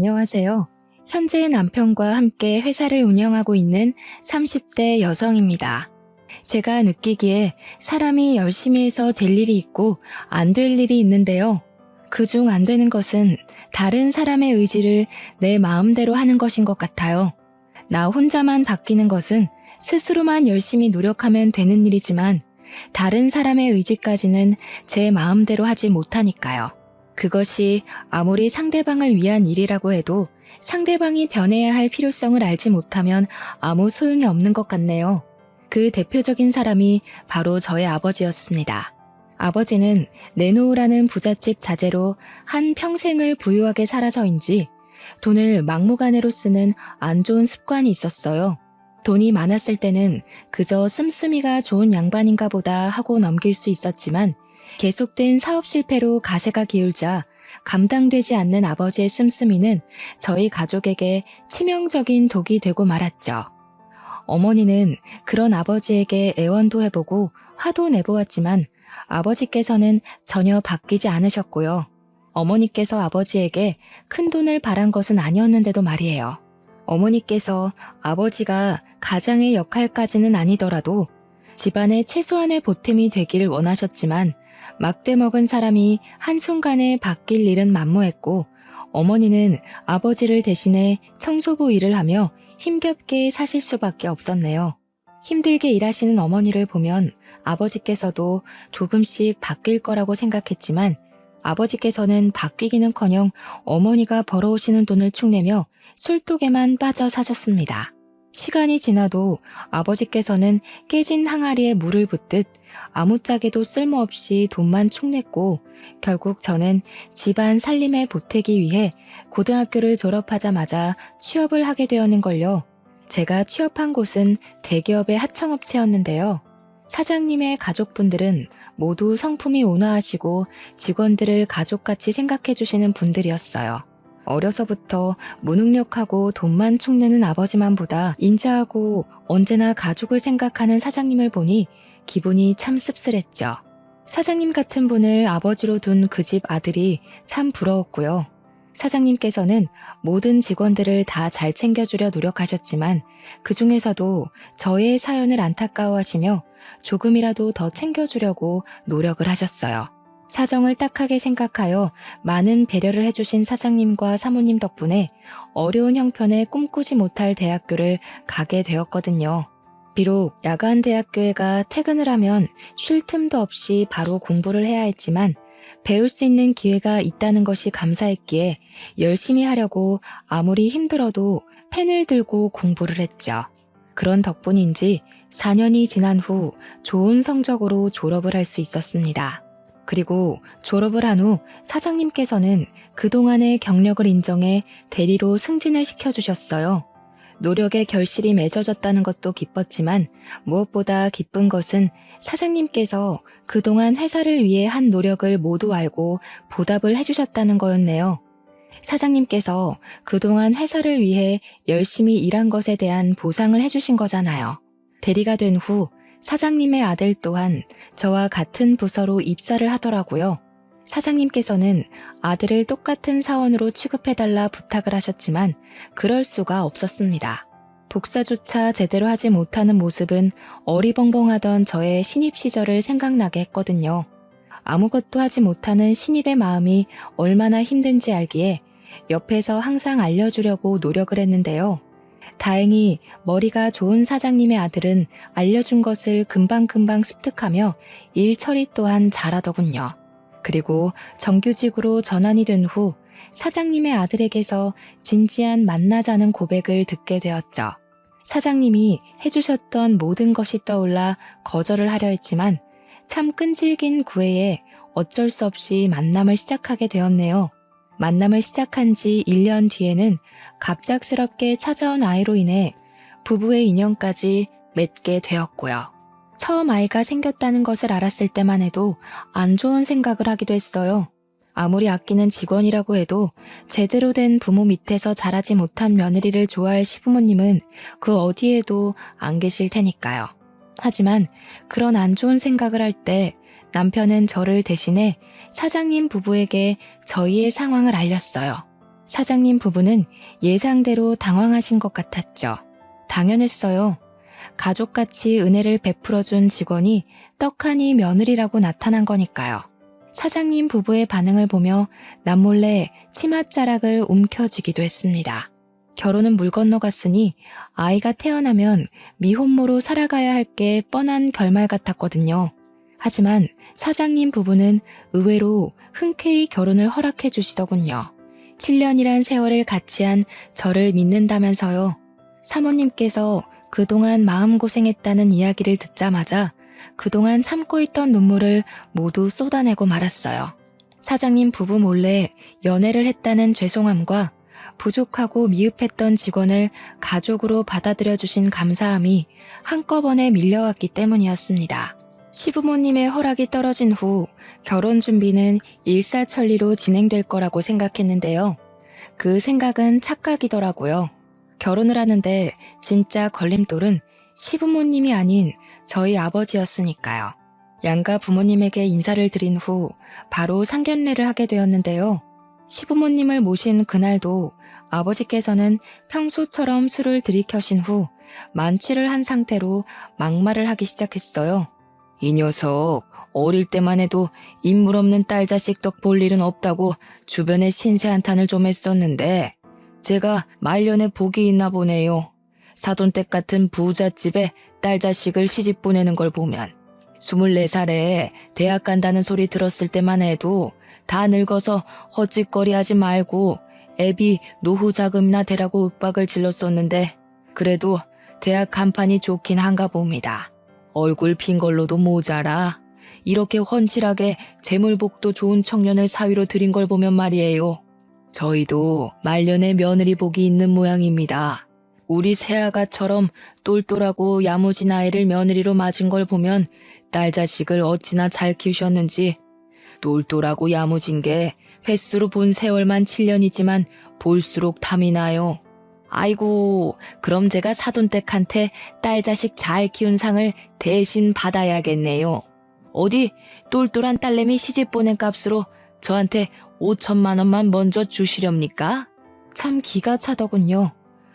안녕하세요. 현재 남편과 함께 회사를 운영하고 있는 30대 여성입니다. 제가 느끼기에 사람이 열심히 해서 될 일이 있고 안 될 일이 있는데요. 그중 안 되는 것은 다른 사람의 의지를 내 마음대로 하는 것인 것 같아요. 나 혼자만 바뀌는 것은 스스로만 열심히 노력하면 되는 일이지만 다른 사람의 의지까지는 제 마음대로 하지 못하니까요. 그것이 아무리 상대방을 위한 일이라고 해도 상대방이 변해야 할 필요성을 알지 못하면 아무 소용이 없는 것 같네요. 그 대표적인 사람이 바로 저의 아버지였습니다. 아버지는 내놓으라는 부잣집 자제로 한 평생을 부유하게 살아서인지 돈을 막무가내로 쓰는 안 좋은 습관이 있었어요. 돈이 많았을 때는 그저 씀씀이가 좋은 양반인가 보다 하고 넘길 수 있었지만 계속된 사업 실패로 가세가 기울자 감당되지 않는 아버지의 씀씀이는 저희 가족에게 치명적인 독이 되고 말았죠. 어머니는 그런 아버지에게 애원도 해보고 화도 내보았지만 아버지께서는 전혀 바뀌지 않으셨고요. 어머니께서 아버지에게 큰 돈을 바란 것은 아니었는데도 말이에요. 어머니께서 아버지가 가장의 역할까지는 아니더라도 집안의 최소한의 보탬이 되기를 원하셨지만 막대 먹은 사람이 한순간에 바뀔 일은 만무했고 어머니는 아버지를 대신해 청소부 일을 하며 힘겹게 사실 수밖에 없었네요. 힘들게 일하시는 어머니를 보면 아버지께서도 조금씩 바뀔 거라고 생각했지만 아버지께서는 바뀌기는커녕 어머니가 벌어오시는 돈을 축내며 술독에만 빠져 사셨습니다. 시간이 지나도 아버지께서는 깨진 항아리에 물을 붓듯 아무짝에도 쓸모없이 돈만 축냈고 결국 저는 집안 살림에 보태기 위해 고등학교를 졸업하자마자 취업을 하게 되었는걸요. 제가 취업한 곳은 대기업의 하청업체였는데요. 사장님의 가족분들은 모두 성품이 온화하시고 직원들을 가족같이 생각해 주시는 분들이었어요. 어려서부터 무능력하고 돈만 축내는 아버지만 보다 인자하고 언제나 가족을 생각하는 사장님을 보니 기분이 참 씁쓸했죠. 사장님 같은 분을 아버지로 둔 그 집 아들이 참 부러웠고요. 사장님께서는 모든 직원들을 다 잘 챙겨주려 노력하셨지만 그 중에서도 저의 사연을 안타까워하시며 조금이라도 더 챙겨주려고 노력을 하셨어요. 사정을 딱하게 생각하여 많은 배려를 해주신 사장님과 사모님 덕분에 어려운 형편에 꿈꾸지 못할 대학교를 가게 되었거든요. 비록 야간 대학교에가 퇴근을 하면 쉴 틈도 없이 바로 공부를 해야 했지만 배울 수 있는 기회가 있다는 것이 감사했기에 열심히 하려고 아무리 힘들어도 펜을 들고 공부를 했죠. 그런 덕분인지 4년이 지난 후 좋은 성적으로 졸업을 할 수 있었습니다. 그리고 졸업을 한 후 사장님께서는 그동안의 경력을 인정해 대리로 승진을 시켜주셨어요. 노력의 결실이 맺어졌다는 것도 기뻤지만 무엇보다 기쁜 것은 사장님께서 그동안 회사를 위해 한 노력을 모두 알고 보답을 해주셨다는 거였네요. 사장님께서 그동안 회사를 위해 열심히 일한 것에 대한 보상을 해주신 거잖아요. 대리가 된 후 사장님의 아들 또한 저와 같은 부서로 입사를 하더라고요. 사장님께서는 아들을 똑같은 사원으로 취급해달라 부탁을 하셨지만 그럴 수가 없었습니다. 복사조차 제대로 하지 못하는 모습은 어리벙벙하던 저의 신입 시절을 생각나게 했거든요. 아무것도 하지 못하는 신입의 마음이 얼마나 힘든지 알기에 옆에서 항상 알려주려고 노력을 했는데요. 다행히 머리가 좋은 사장님의 아들은 알려준 것을 금방금방 습득하며 일 처리 또한 잘하더군요. 그리고 정규직으로 전환이 된 후 사장님의 아들에게서 진지한 만나자는 고백을 듣게 되었죠. 사장님이 해주셨던 모든 것이 떠올라 거절을 하려 했지만 참 끈질긴 구애에 어쩔 수 없이 만남을 시작하게 되었네요. 만남을 시작한 지 1년 뒤에는 갑작스럽게 찾아온 아이로 인해 부부의 인연까지 맺게 되었고요. 처음 아이가 생겼다는 것을 알았을 때만 해도 안 좋은 생각을 하기도 했어요. 아무리 아끼는 직원이라고 해도 제대로 된 부모 밑에서 자라지 못한 며느리를 좋아할 시부모님은 그 어디에도 안 계실 테니까요. 하지만 그런 안 좋은 생각을 할 때 남편은 저를 대신해 사장님 부부에게 저희의 상황을 알렸어요. 사장님 부부는 예상대로 당황하신 것 같았죠. 당연했어요. 가족같이 은혜를 베풀어준 직원이 떡하니 며느리라고 나타난 거니까요. 사장님 부부의 반응을 보며 남몰래 치맛자락을 움켜쥐기도 했습니다. 결혼은 물 건너갔으니 아이가 태어나면 미혼모로 살아가야 할 게 뻔한 결말 같았거든요. 하지만 사장님 부부는 의외로 흔쾌히 결혼을 허락해 주시더군요. 7년이란 세월을 같이 한 저를 믿는다면서요. 사모님께서 그동안 마음고생했다는 이야기를 듣자마자 그동안 참고 있던 눈물을 모두 쏟아내고 말았어요. 사장님 부부 몰래 연애를 했다는 죄송함과 부족하고 미흡했던 직원을 가족으로 받아들여 주신 감사함이 한꺼번에 밀려왔기 때문이었습니다. 시부모님의 허락이 떨어진 후 결혼 준비는 일사천리로 진행될 거라고 생각했는데요. 그 생각은 착각이더라고요. 결혼을 하는데 진짜 걸림돌은 시부모님이 아닌 저희 아버지였으니까요. 양가 부모님에게 인사를 드린 후 바로 상견례를 하게 되었는데요. 시부모님을 모신 그날도 아버지께서는 평소처럼 술을 들이켜신 후 만취를 한 상태로 막말을 하기 시작했어요. 이 녀석 어릴 때만 해도 인물 없는 딸 자식 덕 볼 일은 없다고 주변에 신세한탄을 좀 했었는데 제가 말년에 복이 있나 보네요. 사돈댁 같은 부잣집에 딸 자식을 시집 보내는 걸 보면 24살에 대학 간다는 소리 들었을 때만 해도 다 늙어서 헛짓거리 하지 말고 애비 노후 자금이나 대라고 윽박을 질렀었는데 그래도 대학 간판이 좋긴 한가 봅니다. 얼굴 핀 걸로도 모자라 이렇게 훤칠하게 재물복도 좋은 청년을 사위로 들인 걸 보면 말이에요. 저희도 말년에 며느리 복이 있는 모양입니다. 우리 새아가처럼 똘똘하고 야무진 아이를 며느리로 맞은 걸 보면 딸 자식을 어찌나 잘 키우셨는지 똘똘하고 야무진 게 횟수로 본 세월만 7년이지만 볼수록 탐이 나요. 아이고, 그럼 제가 사돈댁한테 딸 자식 잘 키운 상을 대신 받아야겠네요. 어디 똘똘한 딸내미 시집 보낸 값으로 저한테 5천만 원만 먼저 주시렵니까? 참 기가 차더군요.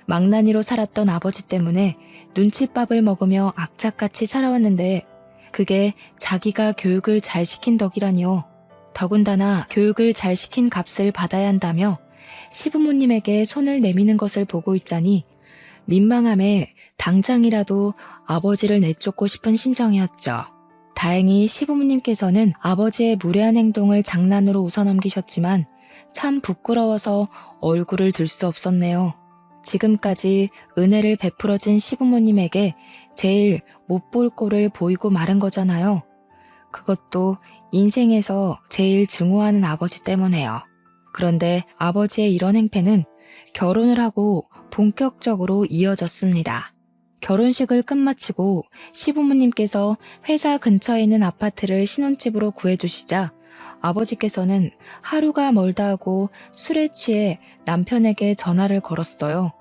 망나니로 살았던 아버지 때문에 눈칫밥을 먹으며 악착같이 살아왔는데 그게 자기가 교육을 잘 시킨 덕이라니요. 더군다나 교육을 잘 시킨 값을 받아야 한다며 시부모님에게 손을 내미는 것을 보고 있자니 민망함에 당장이라도 아버지를 내쫓고 싶은 심정이었죠. 다행히 시부모님께서는 아버지의 무례한 행동을 장난으로 웃어넘기셨지만 참 부끄러워서 얼굴을 들 수 없었네요. 지금까지 은혜를 베풀어준 시부모님에게 제일 못 볼 꼴을 보이고 마른 거잖아요. 그것도 인생에서 제일 증오하는 아버지 때문에요. 그런데 아버지의 이런 행패는 결혼을 하고 본격적으로 이어졌습니다. 결혼식을 끝마치고 시부모님께서 회사 근처에 있는 아파트를 신혼집으로 구해주시자 아버지께서는 하루가 멀다 하고 술에 취해 남편에게 전화를 걸었어요.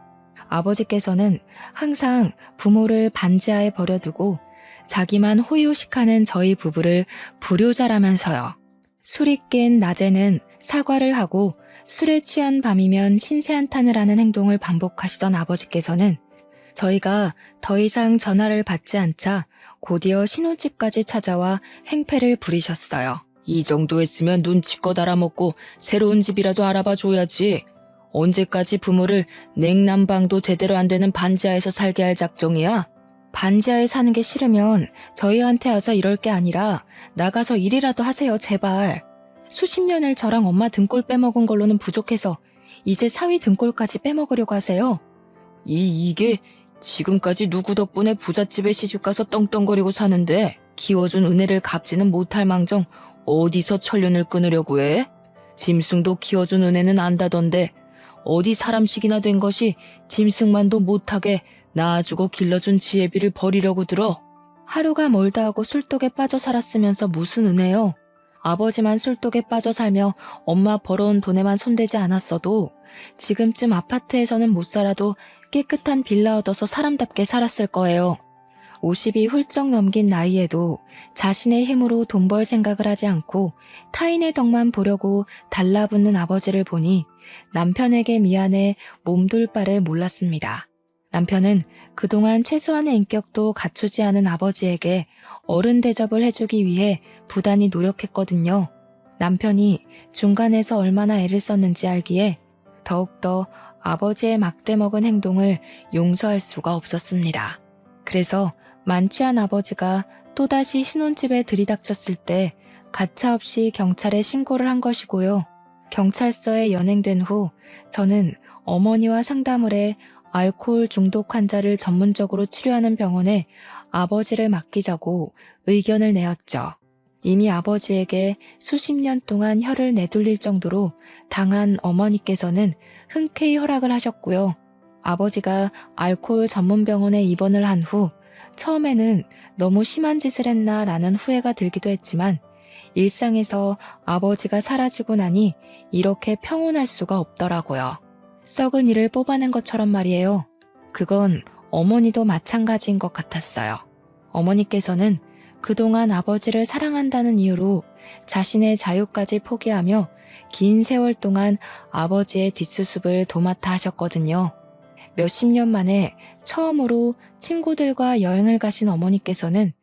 아버지께서는 항상 부모를 반지하에 버려두고 자기만 호의호식하는 저희 부부를 불효자라면서요. 술이 깬 낮에는 사과를 하고 술에 취한 밤이면 신세한탄을 하는 행동을 반복하시던 아버지께서는 저희가 더 이상 전화를 받지 않자 곧이어 신혼집까지 찾아와 행패를 부리셨어요. 이 정도 했으면 눈치껏 알아먹고 새로운 집이라도 알아봐 줘야지. 언제까지 부모를 냉난방도 제대로 안 되는 반지하에서 살게 할 작정이야? 반지하에 사는 게 싫으면 저희한테 와서 이럴 게 아니라 나가서 일이라도 하세요, 제발. 수십 년을 저랑 엄마 등골 빼먹은 걸로는 부족해서 이제 사위 등골까지 빼먹으려고 하세요. 이게 지금까지 누구 덕분에 부잣집에 시집가서 떵떵거리고 사는데 키워준 은혜를 갚지는 못할 망정 어디서 천련을 끊으려고 해? 짐승도 키워준 은혜는 안다던데 어디 사람식이나 된 것이 짐승만도 못하게 낳아주고 길러준 지혜비를 버리려고 들어? 하루가 멀다 하고 술독에 빠져 살았으면서 무슨 은혜요? 아버지만 술독에 빠져 살며 엄마 벌어온 돈에만 손대지 않았어도 지금쯤 아파트에서는 못 살아도 깨끗한 빌라 얻어서 사람답게 살았을 거예요. 50이 훌쩍 넘긴 나이에도 자신의 힘으로 돈 벌 생각을 하지 않고 타인의 덕만 보려고 달라붙는 아버지를 보니 남편에게 미안해 몸둘 바를 몰랐습니다. 남편은 그동안 최소한의 인격도 갖추지 않은 아버지에게 어른 대접을 해주기 위해 부단히 노력했거든요. 남편이 중간에서 얼마나 애를 썼는지 알기에 더욱더 아버지의 막대먹은 행동을 용서할 수가 없었습니다. 그래서 만취한 아버지가 또다시 신혼집에 들이닥쳤을 때 가차없이 경찰에 신고를 한 것이고요. 경찰서에 연행된 후 저는 어머니와 상담을 해 알코올 중독 환자를 전문적으로 치료하는 병원에 아버지를 맡기자고 의견을 내었죠. 이미 아버지에게 수십 년 동안 혀를 내둘릴 정도로 당한 어머니께서는 흔쾌히 허락을 하셨고요. 아버지가 알코올 전문병원에 입원을 한 후 처음에는 너무 심한 짓을 했나 라는 후회가 들기도 했지만 일상에서 아버지가 사라지고 나니 이렇게 평온할 수가 없더라고요. 썩은 이를 뽑아낸 것처럼 말이에요. 그건 어머니도 마찬가지인 것 같았어요. 어머니께서는 그동안 아버지를 사랑한다는 이유로 자신의 자유까지 포기하며 긴 세월 동안 아버지의 뒷수습을 도맡아 하셨거든요. 몇십 년 만에 처음으로 친구들과 여행을 가신 어머니께서는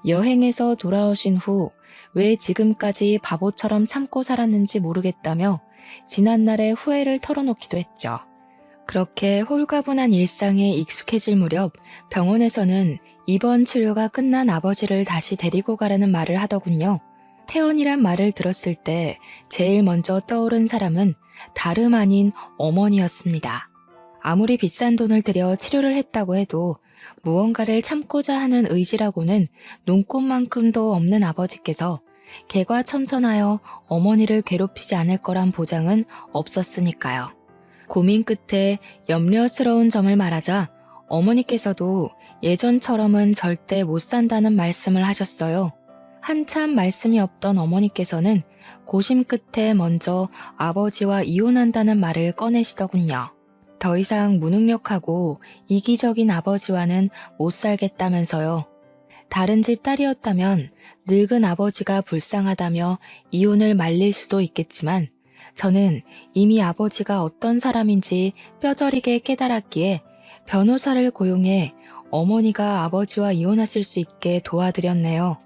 여행에서 돌아오신 후 왜 지금까지 바보처럼 참고 살았는지 모르겠다며 지난날의 후회를 털어놓기도 했죠. 그렇게 홀가분한 일상에 익숙해질 무렵 병원에서는 입원 치료가 끝난 아버지를 다시 데리고 가라는 말을 하더군요. 퇴원이란 말을 들었을 때 제일 먼저 떠오른 사람은 다름 아닌 어머니였습니다. 아무리 비싼 돈을 들여 치료를 했다고 해도 무언가를 참고자 하는 의지라고는 눈꼽만큼도 없는 아버지께서 개과천선하여 어머니를 괴롭히지 않을 거란 보장은 없었으니까요. 고민 끝에 염려스러운 점을 말하자 어머니께서도 예전처럼은 절대 못 산다는 말씀을 하셨어요. 한참 말씀이 없던 어머니께서는 고심 끝에 먼저 아버지와 이혼한다는 말을 꺼내시더군요. 더 이상 무능력하고 이기적인 아버지와는 못 살겠다면서요. 다른 집 딸이었다면 늙은 아버지가 불쌍하다며 이혼을 말릴 수도 있겠지만 저는 이미 아버지가 어떤 사람인지 뼈저리게 깨달았기에 변호사를 고용해 어머니가 아버지와 이혼하실 수 있게 도와드렸네요.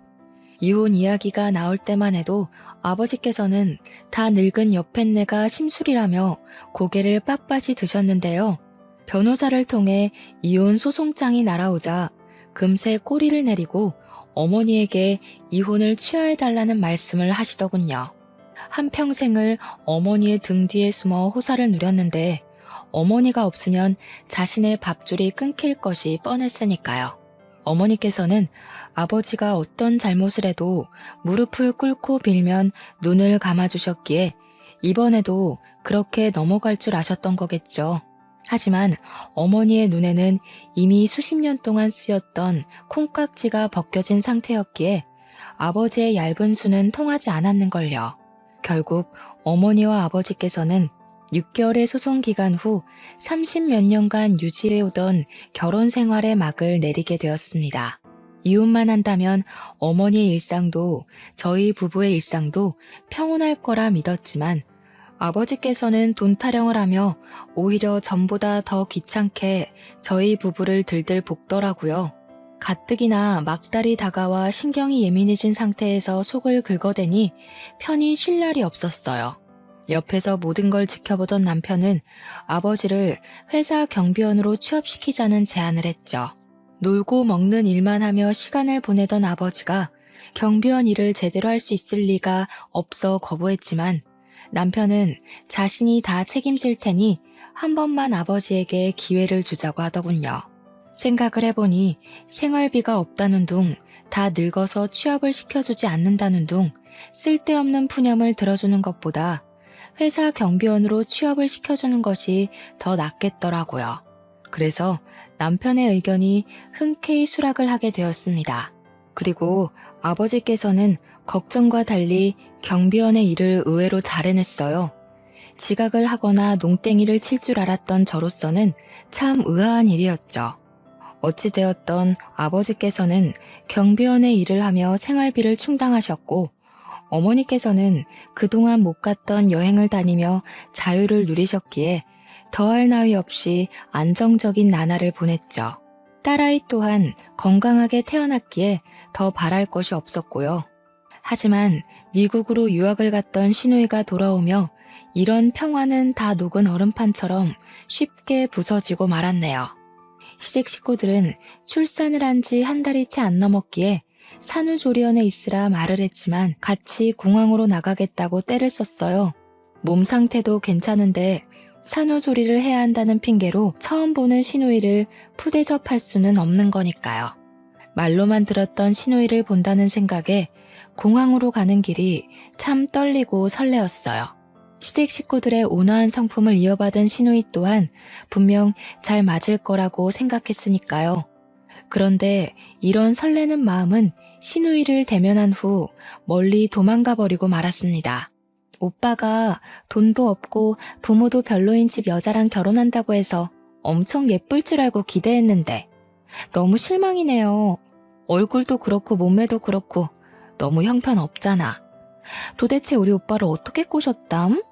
이혼 이야기가 나올 때만 해도 아버지께서는 다 늙은 여팻네가 심술이라며 고개를 빳빳이 드셨는데요. 변호사를 통해 이혼 소송장이 날아오자 금세 꼬리를 내리고 어머니에게 이혼을 취하해달라는 말씀을 하시더군요. 한평생을 어머니의 등 뒤에 숨어 호사를 누렸는데 어머니가 없으면 자신의 밥줄이 끊길 것이 뻔했으니까요. 어머니께서는 아버지가 어떤 잘못을 해도 무릎을 꿇고 빌면 눈을 감아주셨기에 이번에도 그렇게 넘어갈 줄 아셨던 거겠죠. 하지만 어머니의 눈에는 이미 수십 년 동안 쓰였던 콩깍지가 벗겨진 상태였기에 아버지의 얇은 수는 통하지 않았는걸요. 결국 어머니와 아버지께서는 6개월의 소송 기간 후 30몇 년간 유지해오던 결혼 생활의 막을 내리게 되었습니다. 이혼만 한다면 어머니의 일상도 저희 부부의 일상도 평온할 거라 믿었지만 아버지께서는 돈 타령을 하며 오히려 전보다 더 귀찮게 저희 부부를 들들 볶더라고요. 가뜩이나 막달이 다가와 신경이 예민해진 상태에서 속을 긁어대니 편히 쉴 날이 없었어요. 옆에서 모든 걸 지켜보던 남편은 아버지를 회사 경비원으로 취업시키자는 제안을 했죠. 놀고 먹는 일만 하며 시간을 보내던 아버지가 경비원 일을 제대로 할 수 있을 리가 없어 거부했지만 남편은 자신이 다 책임질 테니 한 번만 아버지에게 기회를 주자고 하더군요. 생각을 해보니 생활비가 없다는 둥, 다 늙어서 취업을 시켜주지 않는다는 둥, 쓸데없는 푸념을 들어주는 것보다 회사 경비원으로 취업을 시켜주는 것이 더 낫겠더라고요. 그래서 남편의 의견이 흔쾌히 수락을 하게 되었습니다. 그리고 아버지께서는 걱정과 달리 경비원의 일을 의외로 잘 해냈어요. 지각을 하거나 농땡이를 칠 줄 알았던 저로서는 참 의아한 일이었죠. 어찌되었던 아버지께서는 경비원의 일을 하며 생활비를 충당하셨고 어머니께서는 그동안 못 갔던 여행을 다니며 자유를 누리셨기에 더할 나위 없이 안정적인 나날을 보냈죠. 딸아이 또한 건강하게 태어났기에 더 바랄 것이 없었고요. 하지만 미국으로 유학을 갔던 시누이가 돌아오며 이런 평화는 다 녹은 얼음판처럼 쉽게 부서지고 말았네요. 시댁 식구들은 출산을 한 지 한 달이 채 안 넘었기에 산후조리원에 있으라 말을 했지만 같이 공항으로 나가겠다고 떼를 썼어요. 몸 상태도 괜찮은데 산후조리를 해야 한다는 핑계로 처음 보는 시누이를 푸대접할 수는 없는 거니까요. 말로만 들었던 시누이를 본다는 생각에 공항으로 가는 길이 참 떨리고 설레었어요. 시댁 식구들의 온화한 성품을 이어받은 시누이 또한 분명 잘 맞을 거라고 생각했으니까요. 그런데 이런 설레는 마음은 시누이를 대면한 후 멀리 도망가 버리고 말았습니다. 오빠가 돈도 없고 부모도 별로인 집 여자랑 결혼한다고 해서 엄청 예쁠 줄 알고 기대했는데 너무 실망이네요. 얼굴도 그렇고 몸매도 그렇고 너무 형편없잖아. 도대체 우리 오빠를 어떻게 꼬셨담?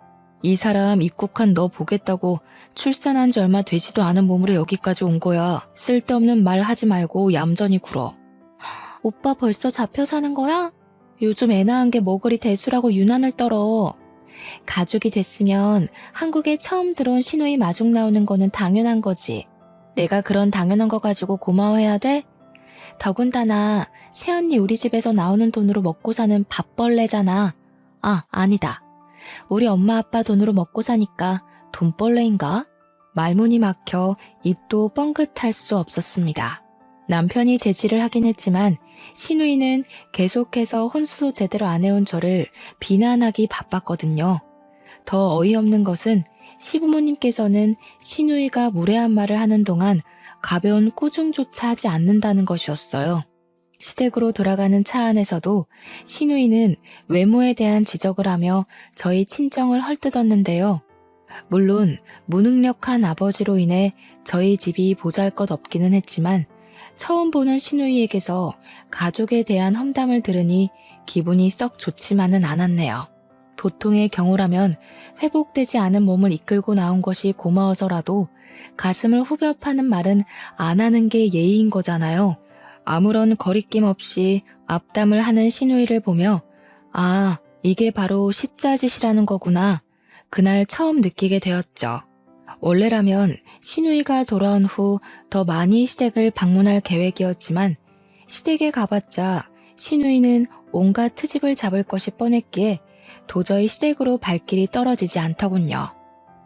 이 사람 입국한 너 보겠다고 출산한 지 얼마 되지도 않은 몸으로 여기까지 온 거야. 쓸데없는 말 하지 말고 얌전히 굴어. 오빠 벌써 잡혀 사는 거야? 요즘 애 낳은 게 뭐 그리 대수라고 유난을 떨어. 가족이 됐으면 한국에 처음 들어온 시누이 마중 나오는 거는 당연한 거지. 내가 그런 당연한 거 가지고 고마워해야 돼? 더군다나 새언니 우리 집에서 나오는 돈으로 먹고 사는 밥벌레잖아. 아, 아니다. 우리 엄마 아빠 돈으로 먹고 사니까 돈벌레인가? 말문이 막혀 입도 뻥긋할 수 없었습니다. 남편이 제지를 하긴 했지만 시누이는 계속해서 혼수도 제대로 안 해온 저를 비난하기 바빴거든요. 더 어이없는 것은 시부모님께서는 시누이가 무례한 말을 하는 동안 가벼운 꾸중조차 하지 않는다는 것이었어요. 시댁으로 돌아가는 차 안에서도 시누이는 외모에 대한 지적을 하며 저희 친정을 헐뜯었는데요. 물론 무능력한 아버지로 인해 저희 집이 보잘것없기는 했지만 처음 보는 시누이에게서 가족에 대한 험담을 들으니 기분이 썩 좋지만은 않았네요. 보통의 경우라면 회복되지 않은 몸을 이끌고 나온 것이 고마워서라도 가슴을 후벼 파는 말은 안 하는 게 예의인 거잖아요. 아무런 거리낌 없이 앞담을 하는 시누이를 보며 아, 이게 바로 시자짓이라는 거구나. 그날 처음 느끼게 되었죠. 원래라면 시누이가 돌아온 후 더 많이 시댁을 방문할 계획이었지만 시댁에 가봤자 시누이는 온갖 트집을 잡을 것이 뻔했기에 도저히 시댁으로 발길이 떨어지지 않더군요.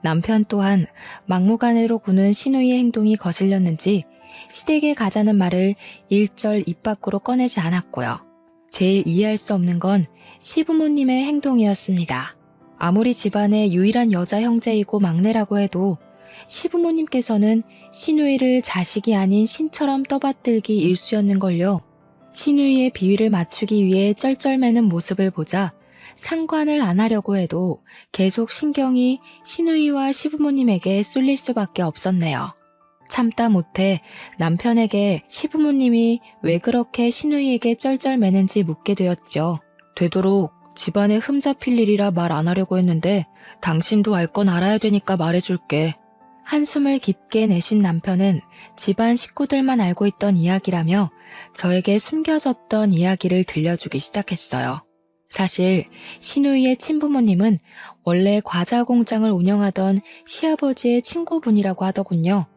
남편 또한 막무가내로 구는 시누이의 행동이 거슬렸는지 시댁에 가자는 말을 일절 입 밖으로 꺼내지 않았고요. 제일 이해할 수 없는 건 시부모님의 행동이었습니다. 아무리 집안의 유일한 여자 형제이고 막내라고 해도 시부모님께서는 시누이를 자식이 아닌 신처럼 떠받들기 일쑤였는걸요. 시누이의 비위를 맞추기 위해 쩔쩔매는 모습을 보자 상관을 안 하려고 해도 계속 신경이 시누이와 시부모님에게 쏠릴 수밖에 없었네요. 참다 못해 남편에게 시부모님이 왜 그렇게 시누이에게 쩔쩔매는지 묻게 되었죠. 되도록 집안에 흠 잡힐 일이라 말 안 하려고 했는데 당신도 알 건 알아야 되니까 말해줄게. 한숨을 깊게 내쉰 남편은 집안 식구들만 알고 있던 이야기라며 저에게 숨겨졌던 이야기를 들려주기 시작했어요. 사실 시누이의 친부모님은 원래 과자 공장을 운영하던 시아버지의 친구분이라고 하더군요.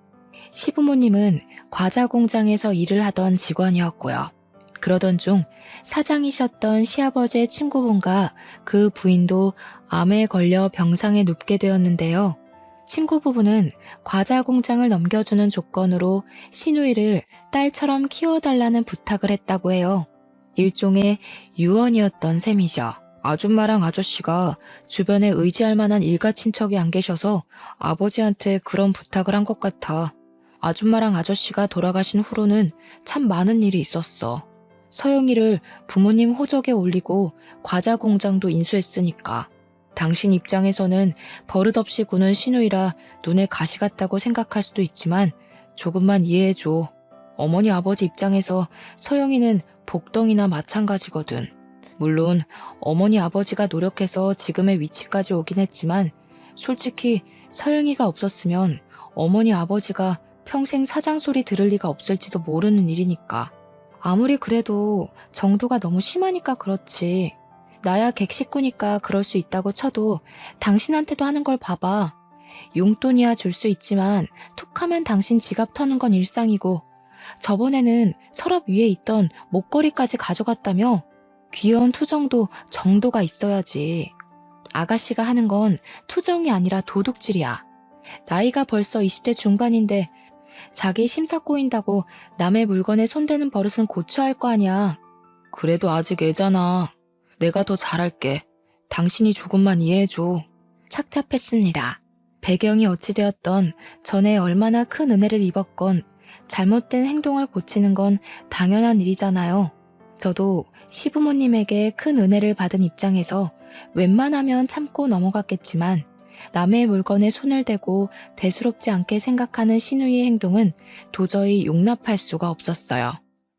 시부모님은 과자 공장에서 일을 하던 직원이었고요. 그러던 중 사장이셨던 시아버지의 친구분과 그 부인도 암에 걸려 병상에 눕게 되었는데요. 친구 부부는 과자 공장을 넘겨주는 조건으로 시누이를 딸처럼 키워달라는 부탁을 했다고 해요. 일종의 유언이었던 셈이죠. 아줌마랑 아저씨가 주변에 의지할 만한 일가 친척이 안 계셔서 아버지한테 그런 부탁을 한 것 같아. 아줌마랑 아저씨가 돌아가신 후로는 참 많은 일이 있었어. 서영이를 부모님 호적에 올리고 과자 공장도 인수했으니까. 당신 입장에서는 버릇없이 구는 시누이라 눈에 가시 같다고 생각할 수도 있지만 조금만 이해해줘. 어머니 아버지 입장에서 서영이는 복덩이나 마찬가지거든. 물론 어머니 아버지가 노력해서 지금의 위치까지 오긴 했지만 솔직히 서영이가 없었으면 어머니 아버지가 평생 사장 소리 들을 리가 없을지도 모르는 일이니까. 아무리 그래도 정도가 너무 심하니까 그렇지. 나야 객식구니까 그럴 수 있다고 쳐도 당신한테도 하는 걸 봐봐. 용돈이야 줄 수 있지만 툭하면 당신 지갑 터는 건 일상이고 저번에는 서랍 위에 있던 목걸이까지 가져갔다며? 귀여운 투정도 정도가 있어야지. 아가씨가 하는 건 투정이 아니라 도둑질이야. 나이가 벌써 20대 중반인데 자기 심사 꼬인다고 남의 물건에 손대는 버릇은 고쳐야 할 거 아니야. 그래도 아직 애잖아. 내가 더 잘할게. 당신이 조금만 이해해줘. 착잡했습니다. 배경이 어찌되었던 전에 얼마나 큰 은혜를 입었건 잘못된 행동을 고치는 건 당연한 일이잖아요. 저도 시부모님에게 큰 은혜를 받은 입장에서 웬만하면 참고 넘어갔겠지만 남의 물건에 손을 대고 대수롭지 않게 생각하는 시누이의 행동은 도저히 용납할 수가 없었어요.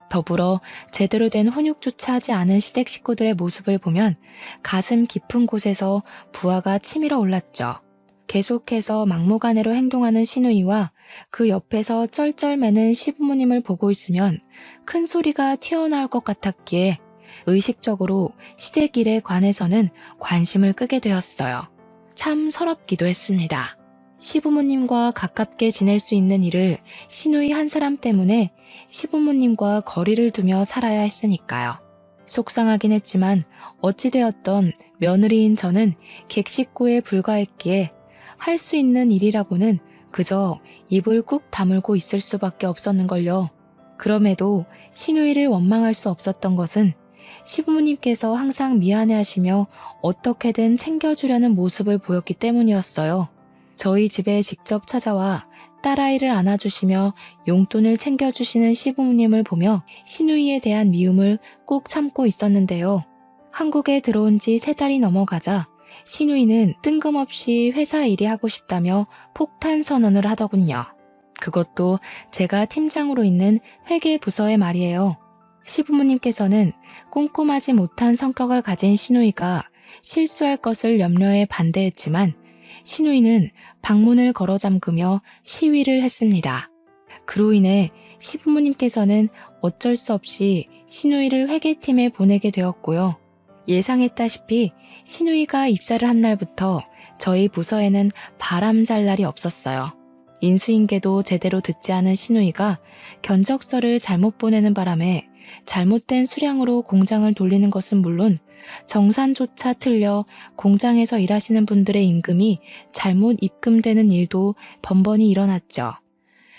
더불어 제대로 된 훈육조차 하지 않은 시댁 식구들의 모습을 보면 가슴 깊은 곳에서 부하가 치밀어 올랐죠. 계속해서 막무가내로 행동하는 시누이와 그 옆에서 쩔쩔매는 시부모님을 보고 있으면 큰 소리가 튀어나올 것 같았기에 의식적으로 시댁 일에 관해서는 관심을 끄게 되었어요. 참 서럽기도 했습니다. 시부모님과 가깝게 지낼 수 있는 일을 시누이 한 사람 때문에 시부모님과 거리를 두며 살아야 했으니까요. 속상하긴 했지만 어찌되었던 며느리인 저는 객식구에 불과했기에 할 수 있는 일이라고는 그저 입을 꾹 다물고 있을 수밖에 없었는걸요. 그럼에도 시누이를 원망할 수 없었던 것은 시부모님께서 항상 미안해하시며 어떻게든 챙겨주려는 모습을 보였기 때문이었어요. 저희 집에 직접 찾아와 딸아이를 안아주시며 용돈을 챙겨주시는 시부모님을 보며 시누이에 대한 미움을 꾹 참고 있었는데요. 한국에 들어온 지 3달이 넘어가자 시누이는 뜬금없이 회사 일이 하고 싶다며 폭탄 선언을 하더군요. 그것도 제가 팀장으로 있는 회계부서의 말이에요. 시부모님께서는 꼼꼼하지 못한 성격을 가진 시누이가 실수할 것을 염려해 반대했지만 시누이는 방문을 걸어 잠그며 시위를 했습니다. 그로 인해 시부모님께서는 어쩔 수 없이 시누이를 회계팀에 보내게 되었고요. 예상했다시피 시누이가 입사를 한 날부터 저희 부서에는 바람 잘 날이 없었어요. 인수인계도 제대로 듣지 않은 시누이가 견적서를 잘못 보내는 바람에 잘못된 수량으로 공장을 돌리는 것은 물론 정산조차 틀려 공장에서 일하시는 분들의 임금이 잘못 입금되는 일도 번번이 일어났죠.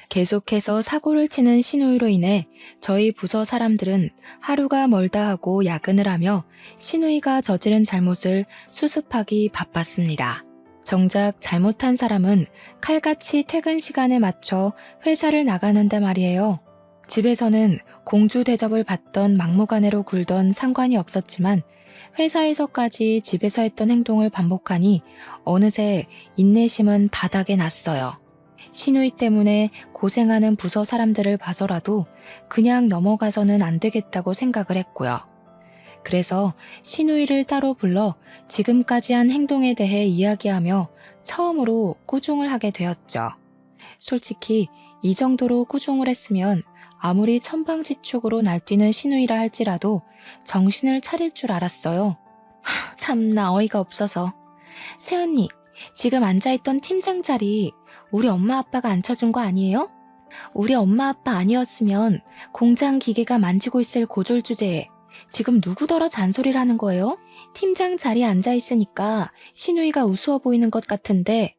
계속해서 사고를 치는 시누이로 인해 저희 부서 사람들은 하루가 멀다 하고 야근을 하며 시누이가 저지른 잘못을 수습하기 바빴습니다. 정작 잘못한 사람은 칼같이 퇴근 시간에 맞춰 회사를 나가는데 말이에요. 집에서는 공주 대접을 받던 막무가내로 굴던 상관이 없었지만 회사에서까지 집에서 했던 행동을 반복하니 어느새 인내심은 바닥에 났어요. 시누이 때문에 고생하는 부서 사람들을 봐서라도 그냥 넘어가서는 안 되겠다고 생각을 했고요. 그래서 시누이를 따로 불러 지금까지 한 행동에 대해 이야기하며 처음으로 꾸중을 하게 되었죠. 솔직히 이 정도로 꾸중을 했으면 아무리 천방지축으로 날뛰는 시누이라 할지라도 정신을 차릴 줄 알았어요. 참나 어이가 없어서. 새언니, 지금 앉아있던 팀장 자리 우리 엄마 아빠가 앉혀준 거 아니에요? 우리 엄마 아빠 아니었으면 공장 기계가 만지고 있을 고졸 주제에 지금 누구더러 잔소리를 하는 거예요? 팀장 자리에 앉아있으니까 시누이가 우스워 보이는 것 같은데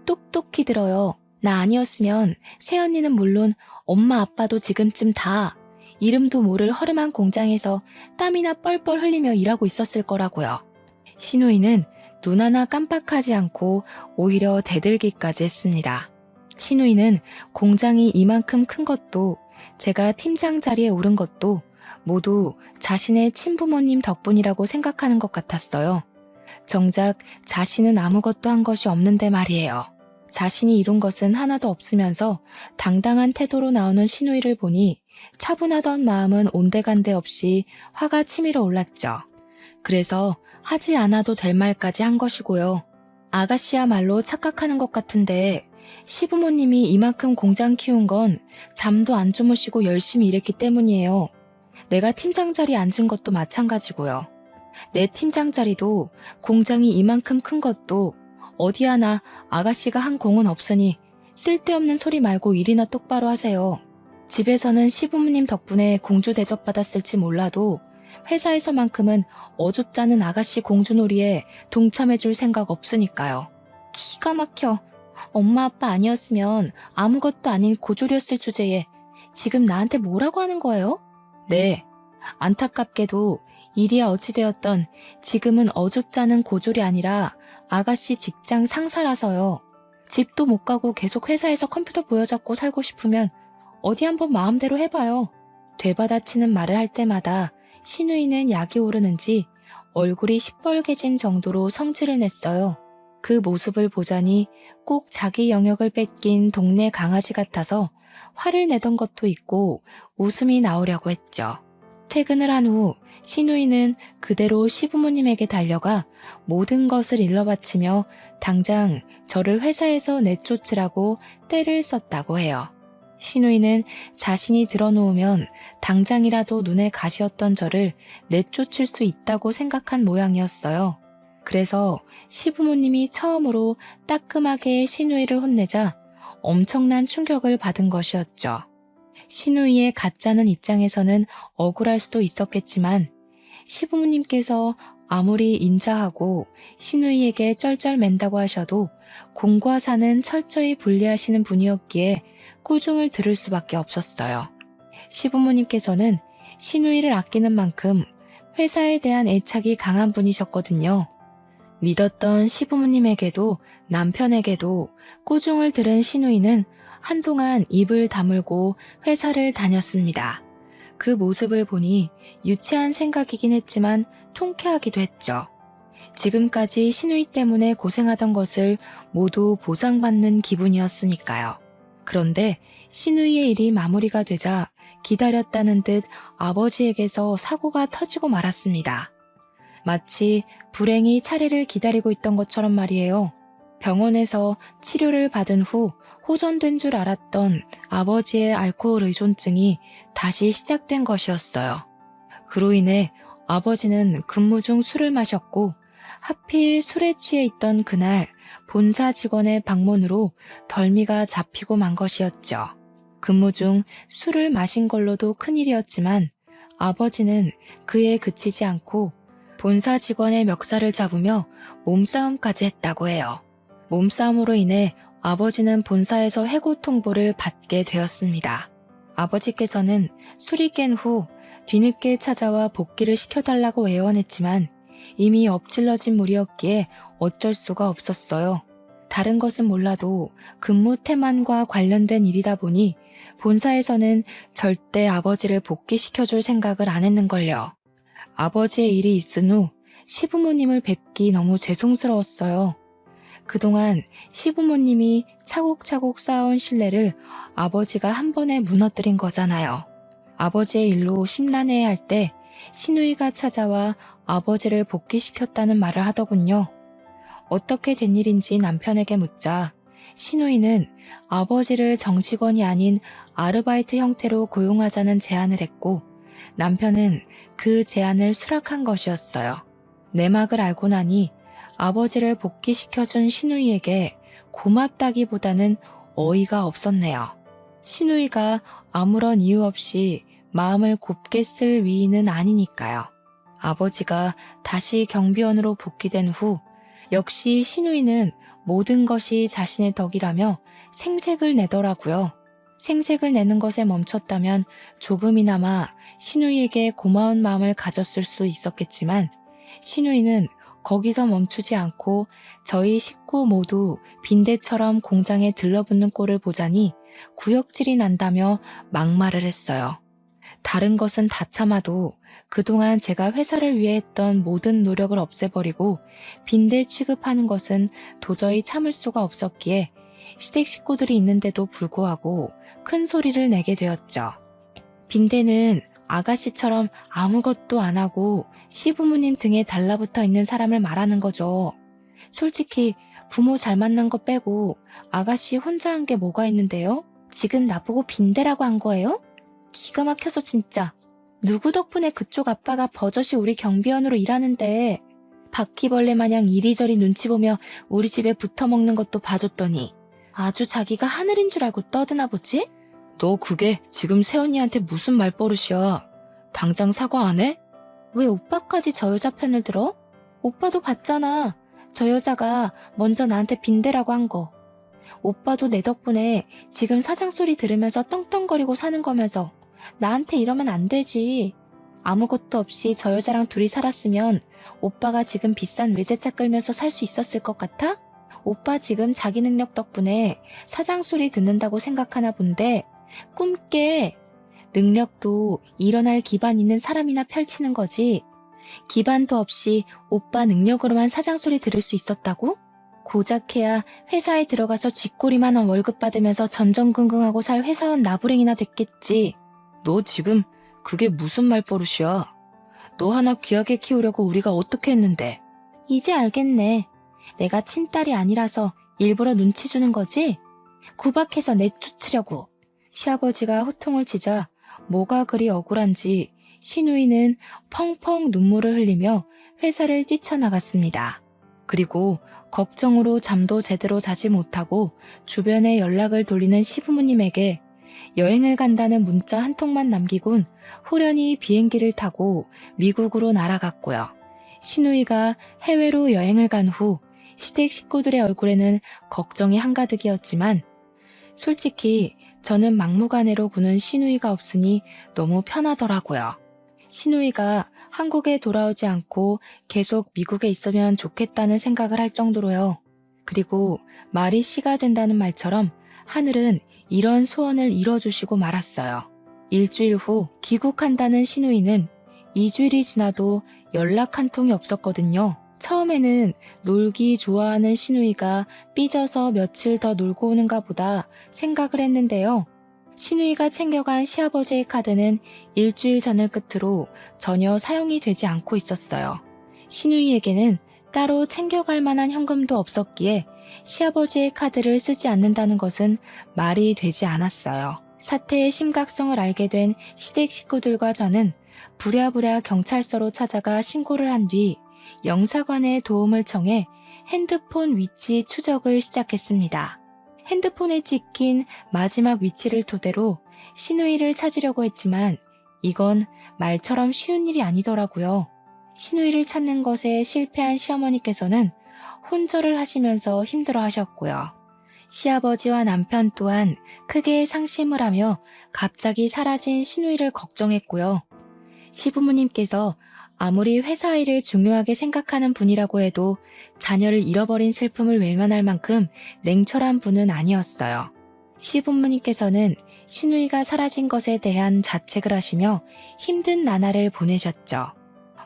똑똑히 들어요. 나 아니었으면 새언니는 물론 엄마 아빠도 지금쯤 다 이름도 모를 허름한 공장에서 땀이나 뻘뻘 흘리며 일하고 있었을 거라고요. 시누이는 눈 하나 깜빡하지 않고 오히려 대들기까지 했습니다. 시누이는 공장이 이만큼 큰 것도 제가 팀장 자리에 오른 것도 모두 자신의 친부모님 덕분이라고 생각하는 것 같았어요. 정작 자신은 아무것도 한 것이 없는데 말이에요. 자신이 이룬 것은 하나도 없으면서 당당한 태도로 나오는 시누이를 보니 차분하던 마음은 온데간데 없이 화가 치밀어 올랐죠. 그래서 하지 않아도 될 말까지 한 것이고요. 아가씨야말로 착각하는 것 같은데 시부모님이 이만큼 공장 키운 건 잠도 안 주무시고 열심히 일했기 때문이에요. 내가 팀장 자리에 앉은 것도 마찬가지고요. 내 팀장 자리도 공장이 이만큼 큰 것도 어디 하나 아가씨가 한 공은 없으니 쓸데없는 소리 말고 일이나 똑바로 하세요. 집에서는 시부모님 덕분에 공주 대접받았을지 몰라도 회사에서만큼은 어줍잖은 아가씨 공주놀이에 동참해줄 생각 없으니까요. 기가 막혀. 엄마 아빠 아니었으면 아무것도 아닌 고졸이었을 주제에 지금 나한테 뭐라고 하는 거예요? 네. 안타깝게도 일이야 어찌되었던 지금은 어줍잖은 고졸이 아니라 아가씨 직장 상사라서요. 집도 못 가고 계속 회사에서 컴퓨터 부여잡고 살고 싶으면 어디 한번 마음대로 해봐요. 되받아치는 말을 할 때마다 신우이는 약이 오르는지 얼굴이 시뻘개진 정도로 성질을 냈어요. 그 모습을 보자니 꼭 자기 영역을 뺏긴 동네 강아지 같아서 화를 내던 것도 있고 웃음이 나오려고 했죠. 퇴근을 한 후 신우이는 그대로 시부모님에게 달려가 모든 것을 일러바치며 당장 저를 회사에서 내쫓으라고 떼를 썼다고 해요. 신우이는 자신이 들어놓으면 당장이라도 눈에 가시었던 저를 내쫓을 수 있다고 생각한 모양이었어요. 그래서 시부모님이 처음으로 따끔하게 신우이를 혼내자 엄청난 충격을 받은 것이었죠. 신우이의 가짜는 입장에서는 억울할 수도 있었겠지만 시부모님께서 아무리 인자하고 신우이에게 쩔쩔맨다고 하셔도 공과 사는 철저히 분리하시는 분이었기에 꾸중을 들을 수밖에 없었어요. 시부모님께서는 신우이를 아끼는 만큼 회사에 대한 애착이 강한 분이셨거든요. 믿었던 시부모님에게도 남편에게도 꾸중을 들은 신우이는 한동안 입을 다물고 회사를 다녔습니다. 그 모습을 보니 유치한 생각이긴 했지만 통쾌하기도 했죠. 지금까지 신우이 때문에 고생하던 것을 모두 보상받는 기분이었으니까요. 그런데 신우이의 일이 마무리가 되자 기다렸다는 듯 아버지에게서 사고가 터지고 말았습니다. 마치 불행히 차례를 기다리고 있던 것처럼 말이에요. 병원에서 치료를 받은 후 호전된 줄 알았던 아버지의 알코올 의존증이 다시 시작된 것이었어요. 그로 인해 아버지는 근무 중 술을 마셨고 하필 술에 취해 있던 그날 본사 직원의 방문으로 덜미가 잡히고 만 것이었죠. 근무 중 술을 마신 걸로도 큰일이었지만 아버지는 그에 그치지 않고 본사 직원의 멱살을 잡으며 몸싸움까지 했다고 해요. 몸싸움으로 인해 아버지는 본사에서 해고 통보를 받게 되었습니다. 아버지께서는 술이 깬 후 뒤늦게 찾아와 복귀를 시켜달라고 애원했지만 이미 엎질러진 물이었기에 어쩔 수가 없었어요. 다른 것은 몰라도 근무 태만과 관련된 일이다 보니 본사에서는 절대 아버지를 복귀시켜줄 생각을 안 했는걸요. 아버지의 일이 있은 후 시부모님을 뵙기 너무 죄송스러웠어요. 그동안 시부모님이 차곡차곡 쌓아온 신뢰를 아버지가 한 번에 무너뜨린 거잖아요. 아버지의 일로 심란해할 때 신우이가 찾아와 아버지를 복귀시켰다는 말을 하더군요. 어떻게 된 일인지 남편에게 묻자 신우이는 아버지를 정직원이 아닌 아르바이트 형태로 고용하자는 제안을 했고 남편은 그 제안을 수락한 것이었어요. 내막을 알고 나니 아버지를 복귀시켜준 신우이에게 고맙다기보다는 어이가 없었네요. 신우이가 아무런 이유 없이 마음을 곱게 쓸 위인은 아니니까요. 아버지가 다시 경비원으로 복귀된 후 역시 신우이는 모든 것이 자신의 덕이라며 생색을 내더라고요. 생색을 내는 것에 멈췄다면 조금이나마 신우이에게 고마운 마음을 가졌을 수 있었겠지만 신우이는 거기서 멈추지 않고 저희 식구 모두 빈대처럼 공장에 들러붙는 꼴을 보자니 구역질이 난다며 막말을 했어요. 다른 것은 다 참아도 그동안 제가 회사를 위해 했던 모든 노력을 없애버리고 빈대 취급하는 것은 도저히 참을 수가 없었기에 시댁 식구들이 있는데도 불구하고 큰 소리를 내게 되었죠. 빈대는 아가씨처럼 아무것도 안 하고 시부모님 등에 달라붙어 있는 사람을 말하는 거죠. 솔직히 부모 잘 만난 거 빼고 아가씨 혼자 한 게 뭐가 있는데요? 지금 나보고 빈대라고 한 거예요? 기가 막혀서 진짜. 누구 덕분에 그쪽 아빠가 버젓이 우리 경비원으로 일하는데 바퀴벌레 마냥 이리저리 눈치 보며 우리 집에 붙어먹는 것도 봐줬더니 아주 자기가 하늘인 줄 알고 떠드나 보지? 너 그게 지금 새언니한테 무슨 말버릇이야? 당장 사과 안 해? 왜 오빠까지 저 여자 편을 들어? 오빠도 봤잖아. 저 여자가 먼저 나한테 빈대라고 한 거. 오빠도 내 덕분에 지금 사장 소리 들으면서 떵떵거리고 사는 거면서 나한테 이러면 안 되지. 아무것도 없이 저 여자랑 둘이 살았으면 오빠가 지금 비싼 외제차 끌면서 살 수 있었을 것 같아? 오빠 지금 자기 능력 덕분에 사장 소리 듣는다고 생각하나 본데 꿈깨. 능력도 일어날 기반 있는 사람이나 펼치는 거지. 기반도 없이 오빠 능력으로만 사장 소리 들을 수 있었다고? 고작해야 회사에 들어가서 쥐꼬리만 원 월급 받으면서 전전긍긍하고 살 회사원 나부랭이나 됐겠지. 너 지금 그게 무슨 말버릇이야? 너 하나 귀하게 키우려고 우리가 어떻게 했는데? 이제 알겠네. 내가 친딸이 아니라서 일부러 눈치 주는 거지? 구박해서 내쫓으려고. 시아버지가 호통을 치자 뭐가 그리 억울한지 신우이는 펑펑 눈물을 흘리며 회사를 뛰쳐나갔습니다. 그리고 걱정으로 잠도 제대로 자지 못하고 주변에 연락을 돌리는 시부모님에게 여행을 간다는 문자 한 통만 남기곤 호련히 비행기를 타고 미국으로 날아갔고요. 신우이가 해외로 여행을 간 후 시댁 식구들의 얼굴에는 걱정이 한가득이었지만 솔직히 저는 막무가내로 구는 신우이가 없으니 너무 편하더라고요. 신우이가 한국에 돌아오지 않고 계속 미국에 있으면 좋겠다는 생각을 할 정도로요. 그리고 말이 씨가 된다는 말처럼 하늘은 이런 소원을 이뤄주시고 말았어요. 일주일 후 귀국한다는 신우이는 2주일이 지나도 연락 한 통이 없었거든요. 처음에는 놀기 좋아하는 신우이가 삐져서 며칠 더 놀고 오는가 보다 생각을 했는데요. 신우이가 챙겨간 시아버지의 카드는 일주일 전을 끝으로 전혀 사용이 되지 않고 있었어요. 신우이에게는 따로 챙겨갈 만한 현금도 없었기에 시아버지의 카드를 쓰지 않는다는 것은 말이 되지 않았어요. 사태의 심각성을 알게 된 시댁 식구들과 저는 부랴부랴 경찰서로 찾아가 신고를 한 뒤 영사관의 도움을 청해 핸드폰 위치 추적을 시작했습니다. 핸드폰에 찍힌 마지막 위치를 토대로 신우이를 찾으려고 했지만 이건 말처럼 쉬운 일이 아니더라고요. 신우이를 찾는 것에 실패한 시어머니께서는 혼절을 하시면서 힘들어하셨고요. 시아버지와 남편 또한 크게 상심을 하며 갑자기 사라진 신우이를 걱정했고요. 시부모님께서 아무리 회사 일을 중요하게 생각하는 분이라고 해도 자녀를 잃어버린 슬픔을 외면할 만큼 냉철한 분은 아니었어요. 시부모님께서는 신우이가 사라진 것에 대한 자책을 하시며 힘든 나날을 보내셨죠.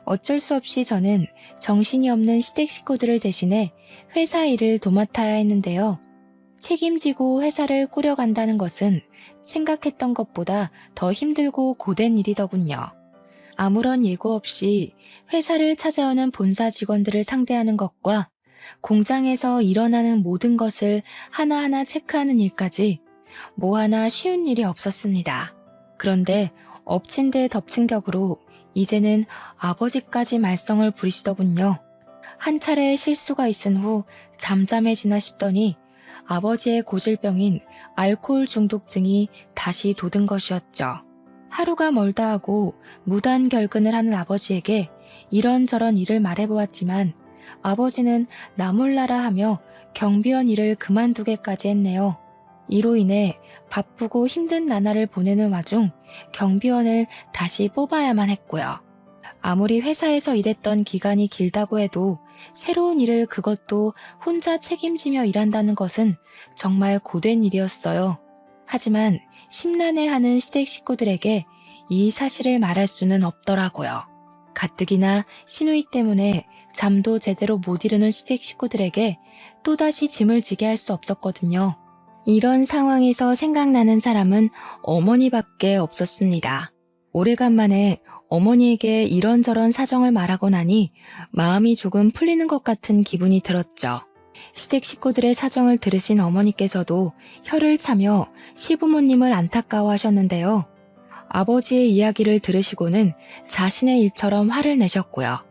어쩔 수 없이 저는 정신이 없는 시댁 식구들을 대신해 회사 일을 도맡아야 했는데요. 책임지고 회사를 꾸려간다는 것은 생각했던 것보다 더 힘들고 고된 일이더군요. 아무런 예고 없이 회사를 찾아오는 본사 직원들을 상대하는 것과 공장에서 일어나는 모든 것을 하나하나 체크하는 일까지 뭐 하나 쉬운 일이 없었습니다. 그런데 엎친 데 덮친 격으로 이제는 아버지까지 말썽을 부리시더군요. 한 차례 실수가 있은 후 잠잠해지나 싶더니 아버지의 고질병인 알코올 중독증이 다시 돋은 것이었죠. 하루가 멀다 하고 무단 결근을 하는 아버지에게 이런저런 일을 말해보았지만 아버지는 나 몰라라 하며 경비원 일을 그만두게까지 했네요. 이로 인해 바쁘고 힘든 나날을 보내는 와중 경비원을 다시 뽑아야만 했고요. 아무리 회사에서 일했던 기간이 길다고 해도 새로운 일을 그것도 혼자 책임지며 일한다는 것은 정말 고된 일이었어요. 하지만 심란해하는 시댁 식구들에게 이 사실을 말할 수는 없더라고요. 가뜩이나 신우이 때문에 잠도 제대로 못 이루는 시댁 식구들에게 또다시 짐을 지게 할 수 없었거든요. 이런 상황에서 생각나는 사람은 어머니밖에 없었습니다. 오래간만에 어머니에게 이런저런 사정을 말하고 나니 마음이 조금 풀리는 것 같은 기분이 들었죠. 시댁 식구들의 사정을 들으신 어머니께서도 혀를 차며 시부모님을 안타까워하셨는데요. 아버지의 이야기를 들으시고는 자신의 일처럼 화를 내셨고요.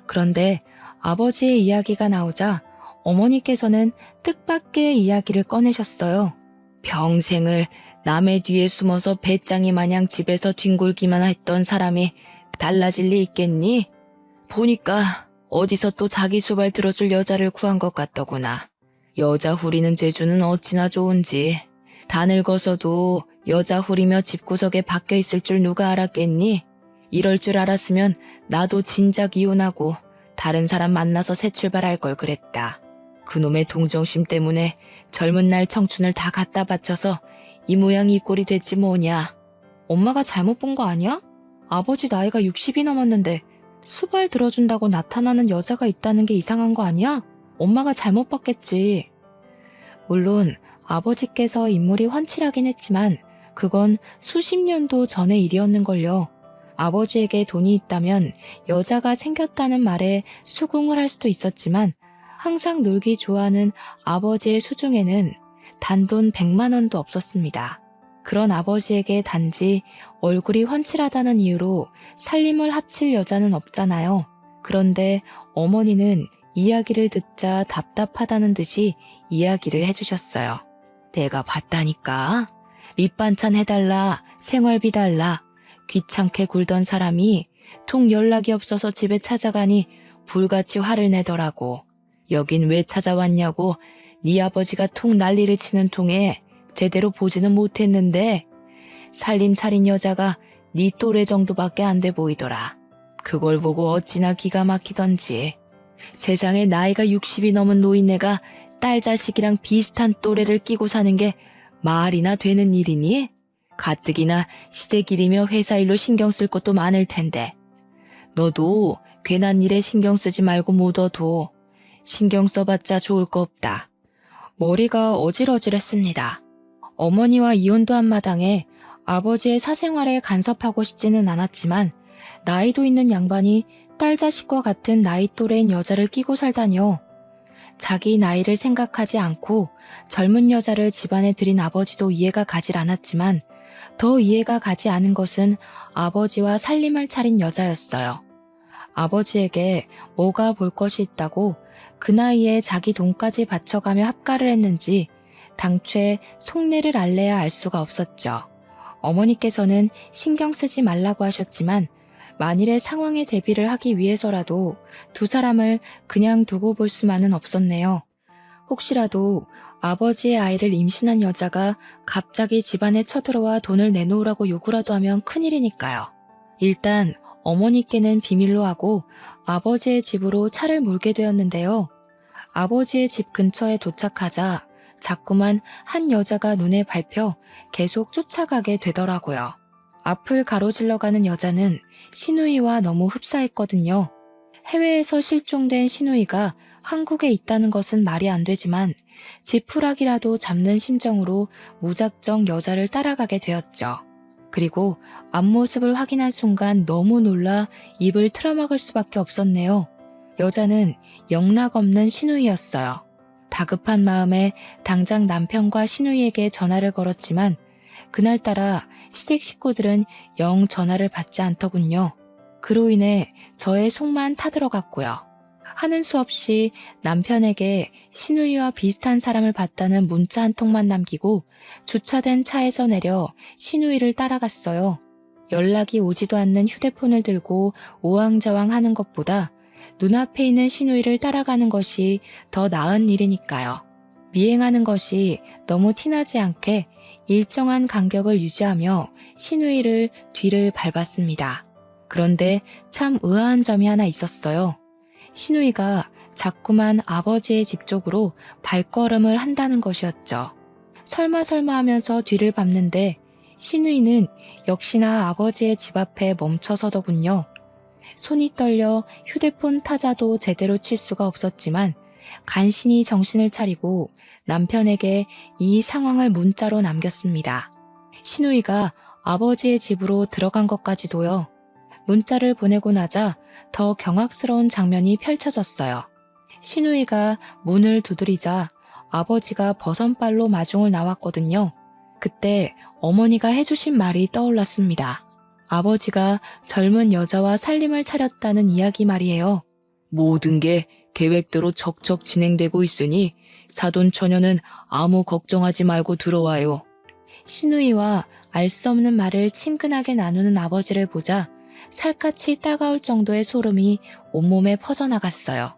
그런데 아버지의 이야기가 나오자 어머니께서는 뜻밖의 이야기를 꺼내셨어요. 평생을 남의 뒤에 숨어서 배짱이 마냥 집에서 뒹굴기만 했던 사람이 달라질 리 있겠니? 보니까 어디서 또 자기 수발 들어줄 여자를 구한 것 같더구나. 여자 후리는 재주는 어찌나 좋은지. 다 늙어서도 여자 후리며 집구석에 박혀 있을 줄 누가 알았겠니? 이럴 줄 알았으면 나도 진작 이혼하고 다른 사람 만나서 새 출발할 걸 그랬다. 그놈의 동정심 때문에 젊은 날 청춘을 다 갖다 바쳐서 이 모양 이 꼴이 됐지 뭐냐. 엄마가 잘못 본 거 아니야? 아버지 나이가 60이 넘었는데 수발 들어준다고 나타나는 여자가 있다는 게 이상한 거 아니야? 엄마가 잘못 봤겠지. 물론 아버지께서 인물이 훤칠하긴 했지만 그건 수십 년도 전의 일이었는걸요. 아버지에게 돈이 있다면 여자가 생겼다는 말에 수긍을 할 수도 있었지만 항상 놀기 좋아하는 아버지의 수중에는 단돈 100만 원도 없었습니다. 그런 아버지에게 단지 얼굴이 훤칠하다는 이유로 살림을 합칠 여자는 없잖아요. 그런데 어머니는 이야기를 듣자 답답하다는 듯이 이야기를 해주셨어요. 내가 봤다니까. 밑반찬 해달라, 생활비 달라. 귀찮게 굴던 사람이 통 연락이 없어서 집에 찾아가니 불같이 화를 내더라고. 여긴 왜 찾아왔냐고 네 아버지가 통 난리를 치는 통에 제대로 보지는 못했는데 살림 차린 여자가 네 또래 정도밖에 안 돼 보이더라. 그걸 보고 어찌나 기가 막히던지. 세상에 나이가 60이 넘은 노인네가 딸 자식이랑 비슷한 또래를 끼고 사는 게 말이나 되는 일이니? 가뜩이나 시댁 일이며 회사 일로 신경 쓸 것도 많을 텐데. 너도 괜한 일에 신경 쓰지 말고 묻어둬. 신경 써봤자 좋을 거 없다. 머리가 어질어질했습니다. 어머니와 이혼도 한 마당에 아버지의 사생활에 간섭하고 싶지는 않았지만 나이도 있는 양반이 딸 자식과 같은 나이 또래인 여자를 끼고 살다니요. 자기 나이를 생각하지 않고 젊은 여자를 집안에 들인 아버지도 이해가 가질 않았지만 더 이해가 가지 않은 것은 아버지와 살림을 차린 여자였어요. 아버지에게 뭐가 볼 것이 있다고 그 나이에 자기 돈까지 바쳐가며 합가를 했는지 당최 속내를 알래야 알 수가 없었죠. 어머니께서는 신경 쓰지 말라고 하셨지만 만일의 상황에 대비를 하기 위해서라도 두 사람을 그냥 두고 볼 수만은 없었네요. 혹시라도 아버지의 아이를 임신한 여자가 갑자기 집안에 쳐들어와 돈을 내놓으라고 요구라도 하면 큰일이니까요. 일단 어머니께는 비밀로 하고 아버지의 집으로 차를 몰게 되었는데요. 아버지의 집 근처에 도착하자 자꾸만 한 여자가 눈에 밟혀 계속 쫓아가게 되더라고요. 앞을 가로질러가는 여자는 시누이와 너무 흡사했거든요. 해외에서 실종된 시누이가 한국에 있다는 것은 말이 안 되지만 지푸라기라도 잡는 심정으로 무작정 여자를 따라가게 되었죠. 그리고 앞모습을 확인한 순간 너무 놀라 입을 틀어막을 수밖에 없었네요. 여자는 영락없는 시누이였어요. 다급한 마음에 당장 남편과 시누이에게 전화를 걸었지만 그날따라 시댁 식구들은 영 전화를 받지 않더군요. 그로 인해 저의 속만 타들어갔고요. 하는 수 없이 남편에게 시누이와 비슷한 사람을 봤다는 문자 한 통만 남기고 주차된 차에서 내려 시누이를 따라갔어요. 연락이 오지도 않는 휴대폰을 들고 우왕좌왕 하는 것보다 눈앞에 있는 시누이를 따라가는 것이 더 나은 일이니까요. 미행하는 것이 너무 티나지 않게 일정한 간격을 유지하며 시누이를 뒤를 밟았습니다. 그런데 참 의아한 점이 하나 있었어요. 시누이가 자꾸만 아버지의 집 쪽으로 발걸음을 한다는 것이었죠. 설마 하면서 뒤를 밟는데 시누이는 역시나 아버지의 집 앞에 멈춰서더군요. 손이 떨려 휴대폰 타자도 제대로 칠 수가 없었지만 간신히 정신을 차리고 남편에게 이 상황을 문자로 남겼습니다. 신우이가 아버지의 집으로 들어간 것까지도요. 문자를 보내고 나자 더 경악스러운 장면이 펼쳐졌어요. 신우이가 문을 두드리자 아버지가 버선발로 마중을 나왔거든요. 그때 어머니가 해주신 말이 떠올랐습니다. 아버지가 젊은 여자와 살림을 차렸다는 이야기 말이에요. 모든 게 계획대로 척척 진행되고 있으니 사돈처녀는 아무 걱정하지 말고 들어와요. 신우이와 알 수 없는 말을 친근하게 나누는 아버지를 보자 살갗이 따가울 정도의 소름이 온몸에 퍼져나갔어요.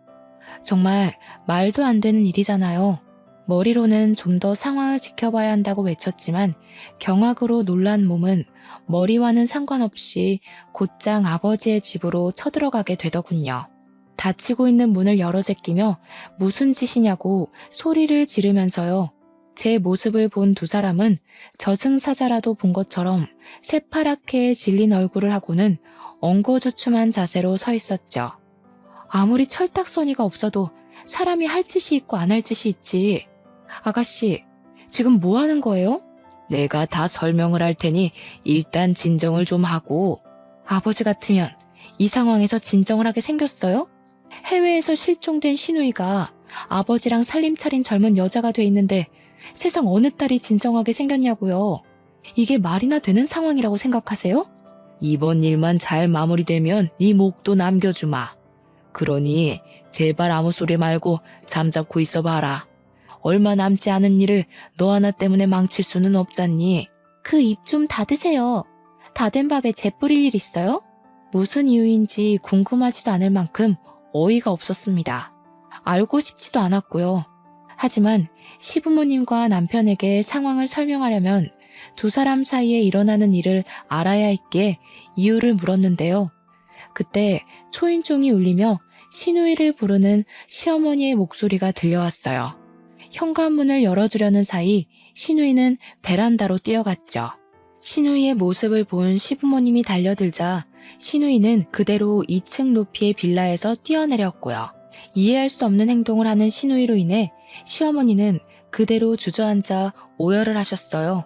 정말 말도 안 되는 일이잖아요. 머리로는 좀 더 상황을 지켜봐야 한다고 외쳤지만 경악으로 놀란 몸은 머리와는 상관없이 곧장 아버지의 집으로 쳐들어가게 되더군요. 닫히고 있는 문을 열어 제끼며 무슨 짓이냐고 소리를 지르면서요. 제 모습을 본 두 사람은 저승사자라도 본 것처럼 새파랗게 질린 얼굴을 하고는 엉거주춤한 자세로 서 있었죠. 아무리 철딱서니가 없어도 사람이 할 짓이 있고 안 할 짓이 있지. 아가씨, 지금 뭐 하는 거예요? 내가 다 설명을 할 테니 일단 진정을 좀 하고. 아버지 같으면 이 상황에서 진정을 하게 생겼어요? 해외에서 실종된 신우이가 아버지랑 살림 차린 젊은 여자가 돼 있는데 세상 어느 딸이 진정하게 생겼냐고요. 이게 말이나 되는 상황이라고 생각하세요? 이번 일만 잘 마무리되면 네 목도 남겨주마. 그러니 제발 아무 소리 말고 잠자코 있어봐라. 얼마 남지 않은 일을 너 하나 때문에 망칠 수는 없잖니. 그 입 좀 닫으세요. 다 된 밥에 재 뿌릴 일 있어요? 무슨 이유인지 궁금하지도 않을 만큼 어이가 없었습니다. 알고 싶지도 않았고요. 하지만 시부모님과 남편에게 상황을 설명하려면 두 사람 사이에 일어나는 일을 알아야 했기에 이유를 물었는데요. 그때 초인종이 울리며 신우이를 부르는 시어머니의 목소리가 들려왔어요. 현관문을 열어주려는 사이 신우이는 베란다로 뛰어갔죠. 신우이의 모습을 본 시부모님이 달려들자 신우이는 그대로 2층 높이의 빌라에서 뛰어내렸고요. 이해할 수 없는 행동을 하는 신우이로 인해 시어머니는 그대로 주저앉아 오열을 하셨어요.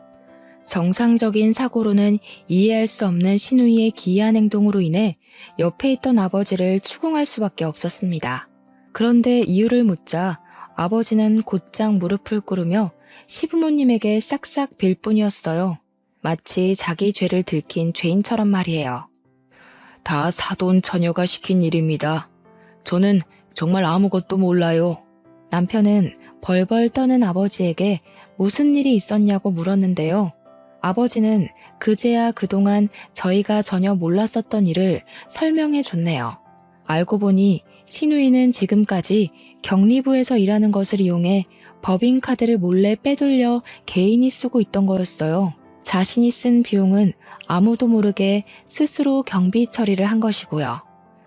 정상적인 사고로는 이해할 수 없는 신우이의 기이한 행동으로 인해 옆에 있던 아버지를 추궁할 수밖에 없었습니다. 그런데 이유를 묻자 아버지는 곧장 무릎을 꿇으며 시부모님에게 싹싹 빌 뿐이었어요. 마치 자기 죄를 들킨 죄인처럼 말이에요. 다 사돈 처녀가 시킨 일입니다. 저는 정말 아무것도 몰라요. 남편은 벌벌 떠는 아버지에게 무슨 일이 있었냐고 물었는데요. 아버지는 그제야 그동안 저희가 전혀 몰랐었던 일을 설명해 줬네요. 알고 보니 신우이는 지금까지 격리부에서 일하는 것을 이용해 법인카드를 몰래 빼돌려 개인이 쓰고 있던 거였어요. 자신이 쓴 비용은 아무도 모르게 스스로 경비 처리를 한 것이고요.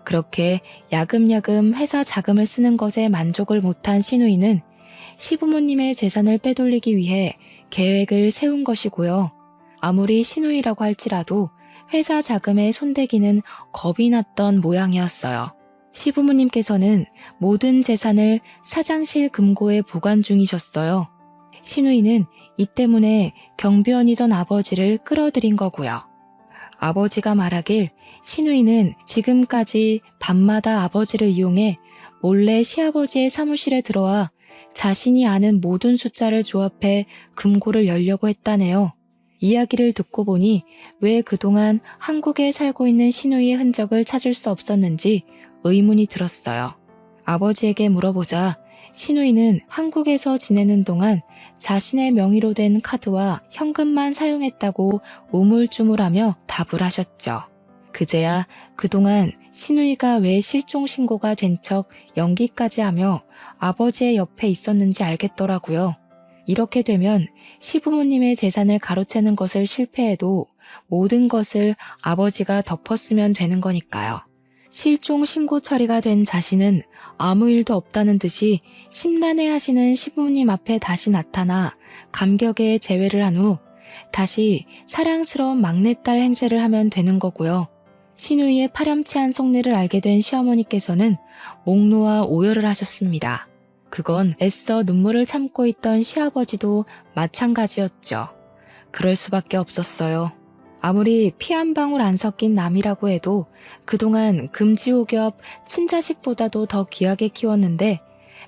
그렇게 야금야금 회사 자금을 쓰는 것에 만족을 못한 신우이는 시부모님의 재산을 빼돌리기 위해 계획을 세운 것이고요. 아무리 신우이라고 할지라도 회사 자금에 손대기는 겁이 났던 모양이었어요. 시부모님께서는 모든 재산을 사장실 금고에 보관 중이셨어요. 신우이는 이 때문에 경비원이던 아버지를 끌어들인 거고요. 아버지가 말하길 신우이는 지금까지 밤마다 아버지를 이용해 몰래 시아버지의 사무실에 들어와 자신이 아는 모든 숫자를 조합해 금고를 열려고 했다네요. 이야기를 듣고 보니 왜 그동안 한국에 살고 있는 신우이의 흔적을 찾을 수 없었는지 의문이 들었어요. 아버지에게 물어보자 신우이는 한국에서 지내는 동안 자신의 명의로 된 카드와 현금만 사용했다고 우물쭈물하며 답을 하셨죠. 그제야 그동안 신우이가 왜 실종 신고가 된 척 연기까지 하며 아버지의 옆에 있었는지 알겠더라고요. 이렇게 되면 시부모님의 재산을 가로채는 것을 실패해도 모든 것을 아버지가 덮었으면 되는 거니까요. 실종 신고 처리가 된 자신은 아무 일도 없다는 듯이 심란해하시는 시부모님 앞에 다시 나타나 감격에 제외를 한 후 다시 사랑스러운 막내딸 행세를 하면 되는 거고요. 신우이의 파렴치한 속내를 알게 된 시어머니께서는 목 놓아 오열을 하셨습니다. 그건 애써 눈물을 참고 있던 시아버지도 마찬가지였죠. 그럴 수밖에 없었어요. 아무리 피 한 방울 안 섞인 남이라고 해도 그동안 금지옥엽 친자식보다도 더 귀하게 키웠는데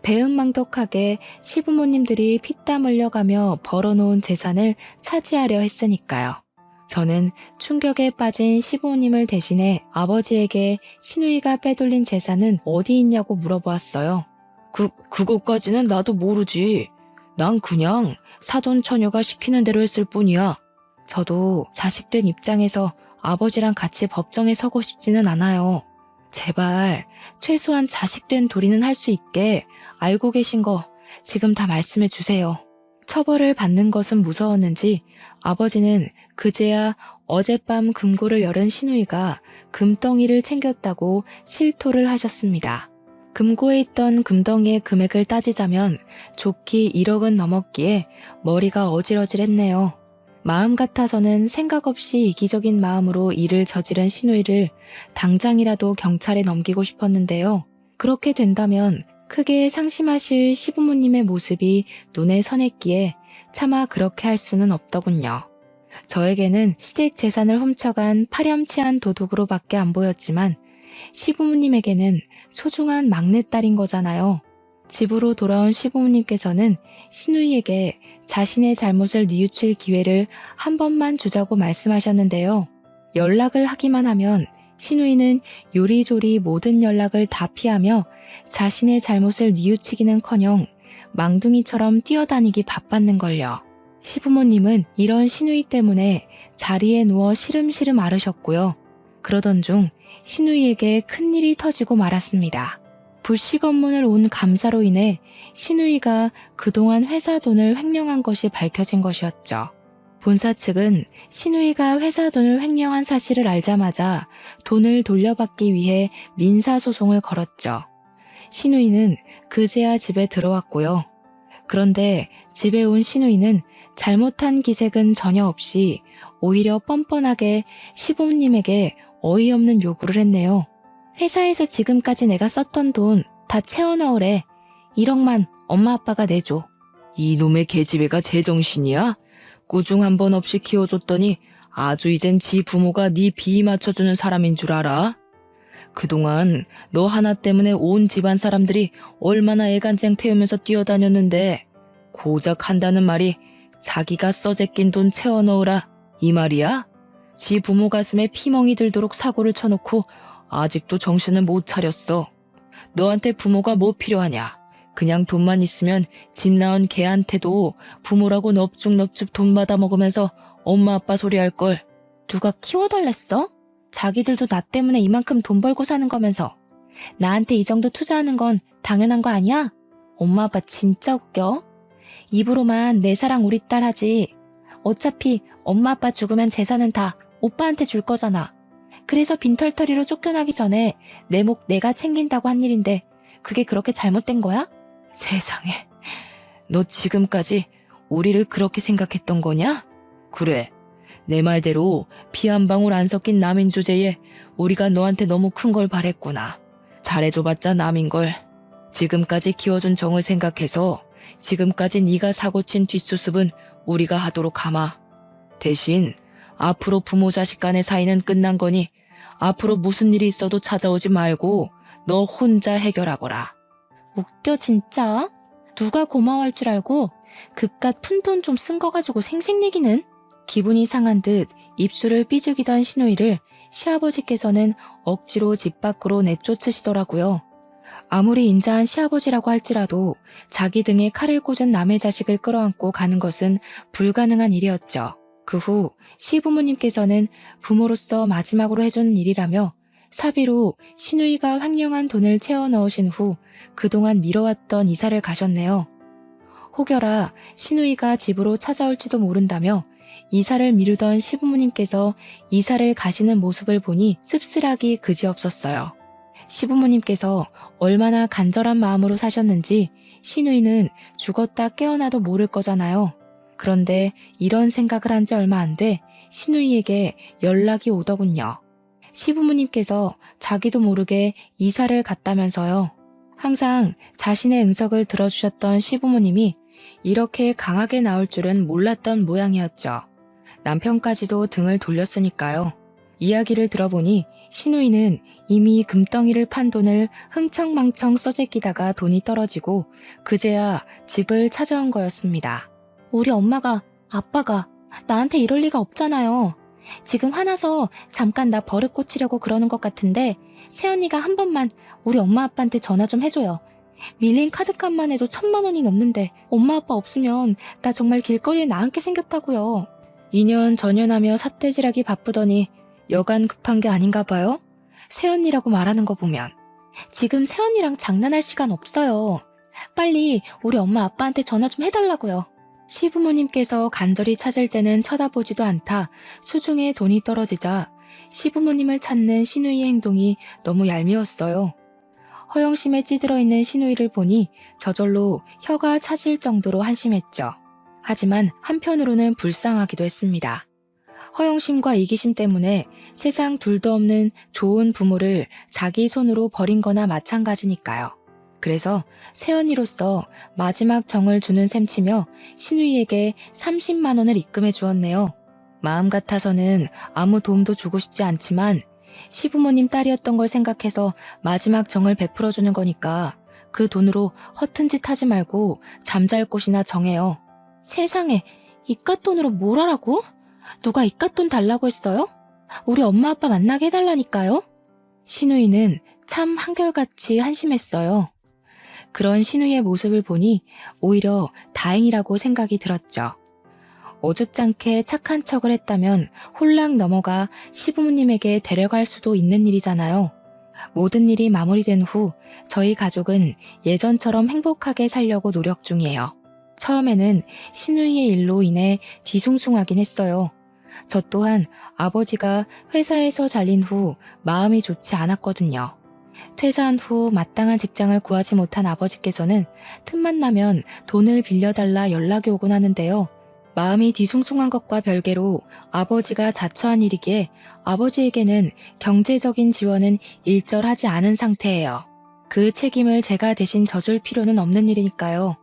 배은망덕하게 시부모님들이 피땀 흘려가며 벌어놓은 재산을 차지하려 했으니까요. 저는 충격에 빠진 시부모님을 대신해 아버지에게 신우이가 빼돌린 재산은 어디 있냐고 물어보았어요. 그것까지는 나도 모르지. 난 그냥 사돈 처녀가 시키는 대로 했을 뿐이야. 저도 자식된 입장에서 아버지랑 같이 법정에 서고 싶지는 않아요. 제발 최소한 자식된 도리는 할 수 있게 알고 계신 거 지금 다 말씀해 주세요. 처벌을 받는 것은 무서웠는지 아버지는 그제야 어젯밤 금고를 열은 시누이가 금덩이를 챙겼다고 실토를 하셨습니다. 금고에 있던 금덩이의 금액을 따지자면 좋기 1억은 넘었기에 머리가 어질어질했네요. 마음 같아서는 생각 없이 이기적인 마음으로 일을 저지른 시누이를 당장이라도 경찰에 넘기고 싶었는데요. 그렇게 된다면 크게 상심하실 시부모님의 모습이 눈에 선했기에 차마 그렇게 할 수는 없더군요. 저에게는 시댁 재산을 훔쳐간 파렴치한 도둑으로밖에 안 보였지만 시부모님에게는 소중한 막내딸인 거잖아요. 집으로 돌아온 시부모님께서는 시누이에게 자신의 잘못을 뉘우칠 기회를 한 번만 주자고 말씀하셨는데요. 연락을 하기만 하면 시누이는 요리조리 모든 연락을 다 피하며 자신의 잘못을 뉘우치기는커녕 망둥이처럼 뛰어다니기 바빴는걸요. 시부모님은 이런 시누이 때문에 자리에 누워 시름시름 앓으셨고요. 그러던 중 시누이에게 큰일이 터지고 말았습니다. 불시검문을 온 감사로 인해 시누이가 그동안 회사 돈을 횡령한 것이 밝혀진 것이었죠. 본사 측은 시누이가 회사 돈을 횡령한 사실을 알자마자 돈을 돌려받기 위해 민사소송을 걸었죠. 시누이는 그제야 집에 들어왔고요. 그런데 집에 온 시누이는 잘못한 기색은 전혀 없이 오히려 뻔뻔하게 시부모님에게 어이없는 요구를 했네요. 회사에서 지금까지 내가 썼던 돈 다 채워넣으래. 1억만 엄마 아빠가 내줘. 이놈의 계집애가 제정신이야? 꾸중 한 번 없이 키워줬더니 아주 이젠 지 부모가 네 비위 맞춰주는 사람인 줄 알아? 그동안 너 하나 때문에 온 집안 사람들이 얼마나 애간쟁 태우면서 뛰어다녔는데 고작 한다는 말이 자기가 써제낀 돈 채워넣으라 이 말이야? 지 부모 가슴에 피멍이 들도록 사고를 쳐놓고 아직도 정신을 못 차렸어. 너한테 부모가 뭐 필요하냐? 그냥 돈만 있으면 집 나온 걔한테도 부모라고 넙죽넙죽 돈 받아 먹으면서 엄마 아빠 소리 할걸. 누가 키워달랬어? 자기들도 나 때문에 이만큼 돈 벌고 사는 거면서 나한테 이 정도 투자하는 건 당연한 거 아니야? 엄마 아빠 진짜 웃겨. 입으로만 내 사랑 우리 딸 하지. 어차피 엄마 아빠 죽으면 재산은 다 오빠한테 줄 거잖아. 그래서 빈털터리로 쫓겨나기 전에 내 목 내가 챙긴다고 한 일인데 그게 그렇게 잘못된 거야? 세상에, 너 지금까지 우리를 그렇게 생각했던 거냐? 그래, 내 말대로 피 한 방울 안 섞인 남인 주제에 우리가 너한테 너무 큰 걸 바랬구나. 잘해줘봤자 남인걸. 지금까지 키워준 정을 생각해서 지금까지 네가 사고친 뒷수습은 우리가 하도록 하마. 대신 앞으로 부모 자식 간의 사이는 끝난 거니 앞으로 무슨 일이 있어도 찾아오지 말고 너 혼자 해결하거라. 웃겨 진짜. 누가 고마워할 줄 알고 그깟 푼돈 좀 쓴 거 가지고 생색내기는. 기분이 상한 듯 입술을 삐죽이던 시누이를 시아버지께서는 억지로 집 밖으로 내쫓으시더라고요. 아무리 인자한 시아버지라고 할지라도 자기 등에 칼을 꽂은 남의 자식을 끌어안고 가는 것은 불가능한 일이었죠. 그 후 시부모님께서는 부모로서 마지막으로 해주는 일이라며 사비로 시누이가 횡령한 돈을 채워 넣으신 후 그동안 미뤄왔던 이사를 가셨네요. 혹여라 시누이가 집으로 찾아올지도 모른다며 이사를 미루던 시부모님께서 이사를 가시는 모습을 보니 씁쓸하기 그지없었어요. 시부모님께서 얼마나 간절한 마음으로 사셨는지 시누이는 죽었다 깨어나도 모를 거잖아요. 그런데 이런 생각을 한 지 얼마 안 돼 시누이에게 연락이 오더군요. 시부모님께서 자기도 모르게 이사를 갔다면서요. 항상 자신의 응석을 들어주셨던 시부모님이 이렇게 강하게 나올 줄은 몰랐던 모양이었죠. 남편까지도 등을 돌렸으니까요. 이야기를 들어보니 신우이는 이미 금덩이를 판 돈을 흥청망청 써제끼다가 돈이 떨어지고 그제야 집을 찾아온 거였습니다. 우리 엄마가, 아빠가 나한테 이럴 리가 없잖아요. 지금 화나서 잠깐 나 버릇 고치려고 그러는 것 같은데 새언니가 한 번만 우리 엄마 아빠한테 전화 좀 해줘요. 밀린 카드값만 해도 1,000만 원이 넘는데 엄마 아빠 없으면 나 정말 길거리에 나앉게 생겼다고요. 2년 전연하며 삿대질하기 바쁘더니 여간 급한 게 아닌가 봐요? 새언니라고 말하는 거 보면. 지금 새언니랑 장난할 시간 없어요. 빨리 우리 엄마 아빠한테 전화 좀 해달라고요. 시부모님께서 간절히 찾을 때는 쳐다보지도 않다 수중에 돈이 떨어지자 시부모님을 찾는 신우이의 행동이 너무 얄미웠어요. 허영심에 찌들어 있는 신우이를 보니 저절로 혀가 차질 정도로 한심했죠. 하지만 한편으로는 불쌍하기도 했습니다. 허영심과 이기심 때문에 세상 둘도 없는 좋은 부모를 자기 손으로 버린 거나 마찬가지니까요. 그래서 새언니로서 마지막 정을 주는 셈치며 신우이에게 30만 원을 입금해 주었네요. 마음 같아서는 아무 도움도 주고 싶지 않지만 시부모님 딸이었던 걸 생각해서 마지막 정을 베풀어 주는 거니까 그 돈으로 허튼 짓 하지 말고 잠잘 곳이나 정해요. 세상에, 이깟 돈으로 뭘 하라고? 누가 이깟 돈 달라고 했어요? 우리 엄마 아빠 만나게 해달라니까요. 신우이는 참 한결같이 한심했어요. 그런 신우이의 모습을 보니 오히려 다행이라고 생각이 들었죠. 어줍잖게 착한 척을 했다면 홀랑 넘어가 시부모님에게 데려갈 수도 있는 일이잖아요. 모든 일이 마무리된 후 저희 가족은 예전처럼 행복하게 살려고 노력 중이에요. 처음에는 신우이의 일로 인해 뒤숭숭하긴 했어요. 저 또한 아버지가 회사에서 잘린 후 마음이 좋지 않았거든요. 퇴사한 후 마땅한 직장을 구하지 못한 아버지께서는 틈만 나면 돈을 빌려달라 연락이 오곤 하는데요. 마음이 뒤숭숭한 것과 별개로 아버지가 자처한 일이기에 아버지에게는 경제적인 지원은 일절하지 않은 상태예요. 그 책임을 제가 대신 져줄 필요는 없는 일이니까요.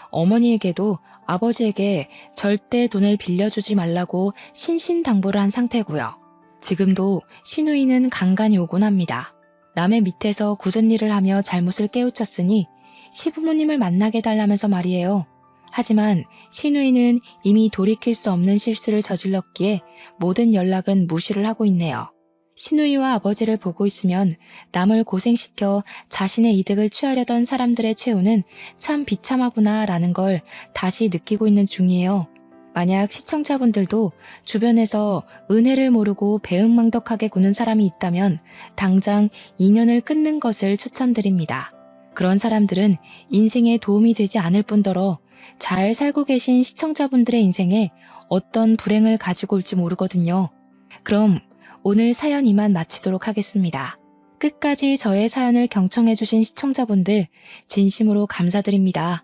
어머니에게도 아버지에게 절대 돈을 빌려주지 말라고 신신당부를 한 상태고요. 지금도 신우이는 간간히 오곤 합니다. 남의 밑에서 굳은 일을 하며 잘못을 깨우쳤으니 시부모님을 만나게 해달라면서 말이에요. 하지만 신우이는 이미 돌이킬 수 없는 실수를 저질렀기에 모든 연락은 무시를 하고 있네요. 신우이와 아버지를 보고 있으면 남을 고생시켜 자신의 이득을 취하려던 사람들의 최후는 참 비참하구나 라는 걸 다시 느끼고 있는 중이에요. 만약 시청자분들도 주변에서 은혜를 모르고 배은망덕하게 구는 사람이 있다면 당장 인연을 끊는 것을 추천드립니다. 그런 사람들은 인생에 도움이 되지 않을 뿐더러 잘 살고 계신 시청자분들의 인생에 어떤 불행을 가지고 올지 모르거든요. 그럼 오늘 사연 이만 마치도록 하겠습니다. 끝까지 저의 사연을 경청해주신 시청자분들 진심으로 감사드립니다.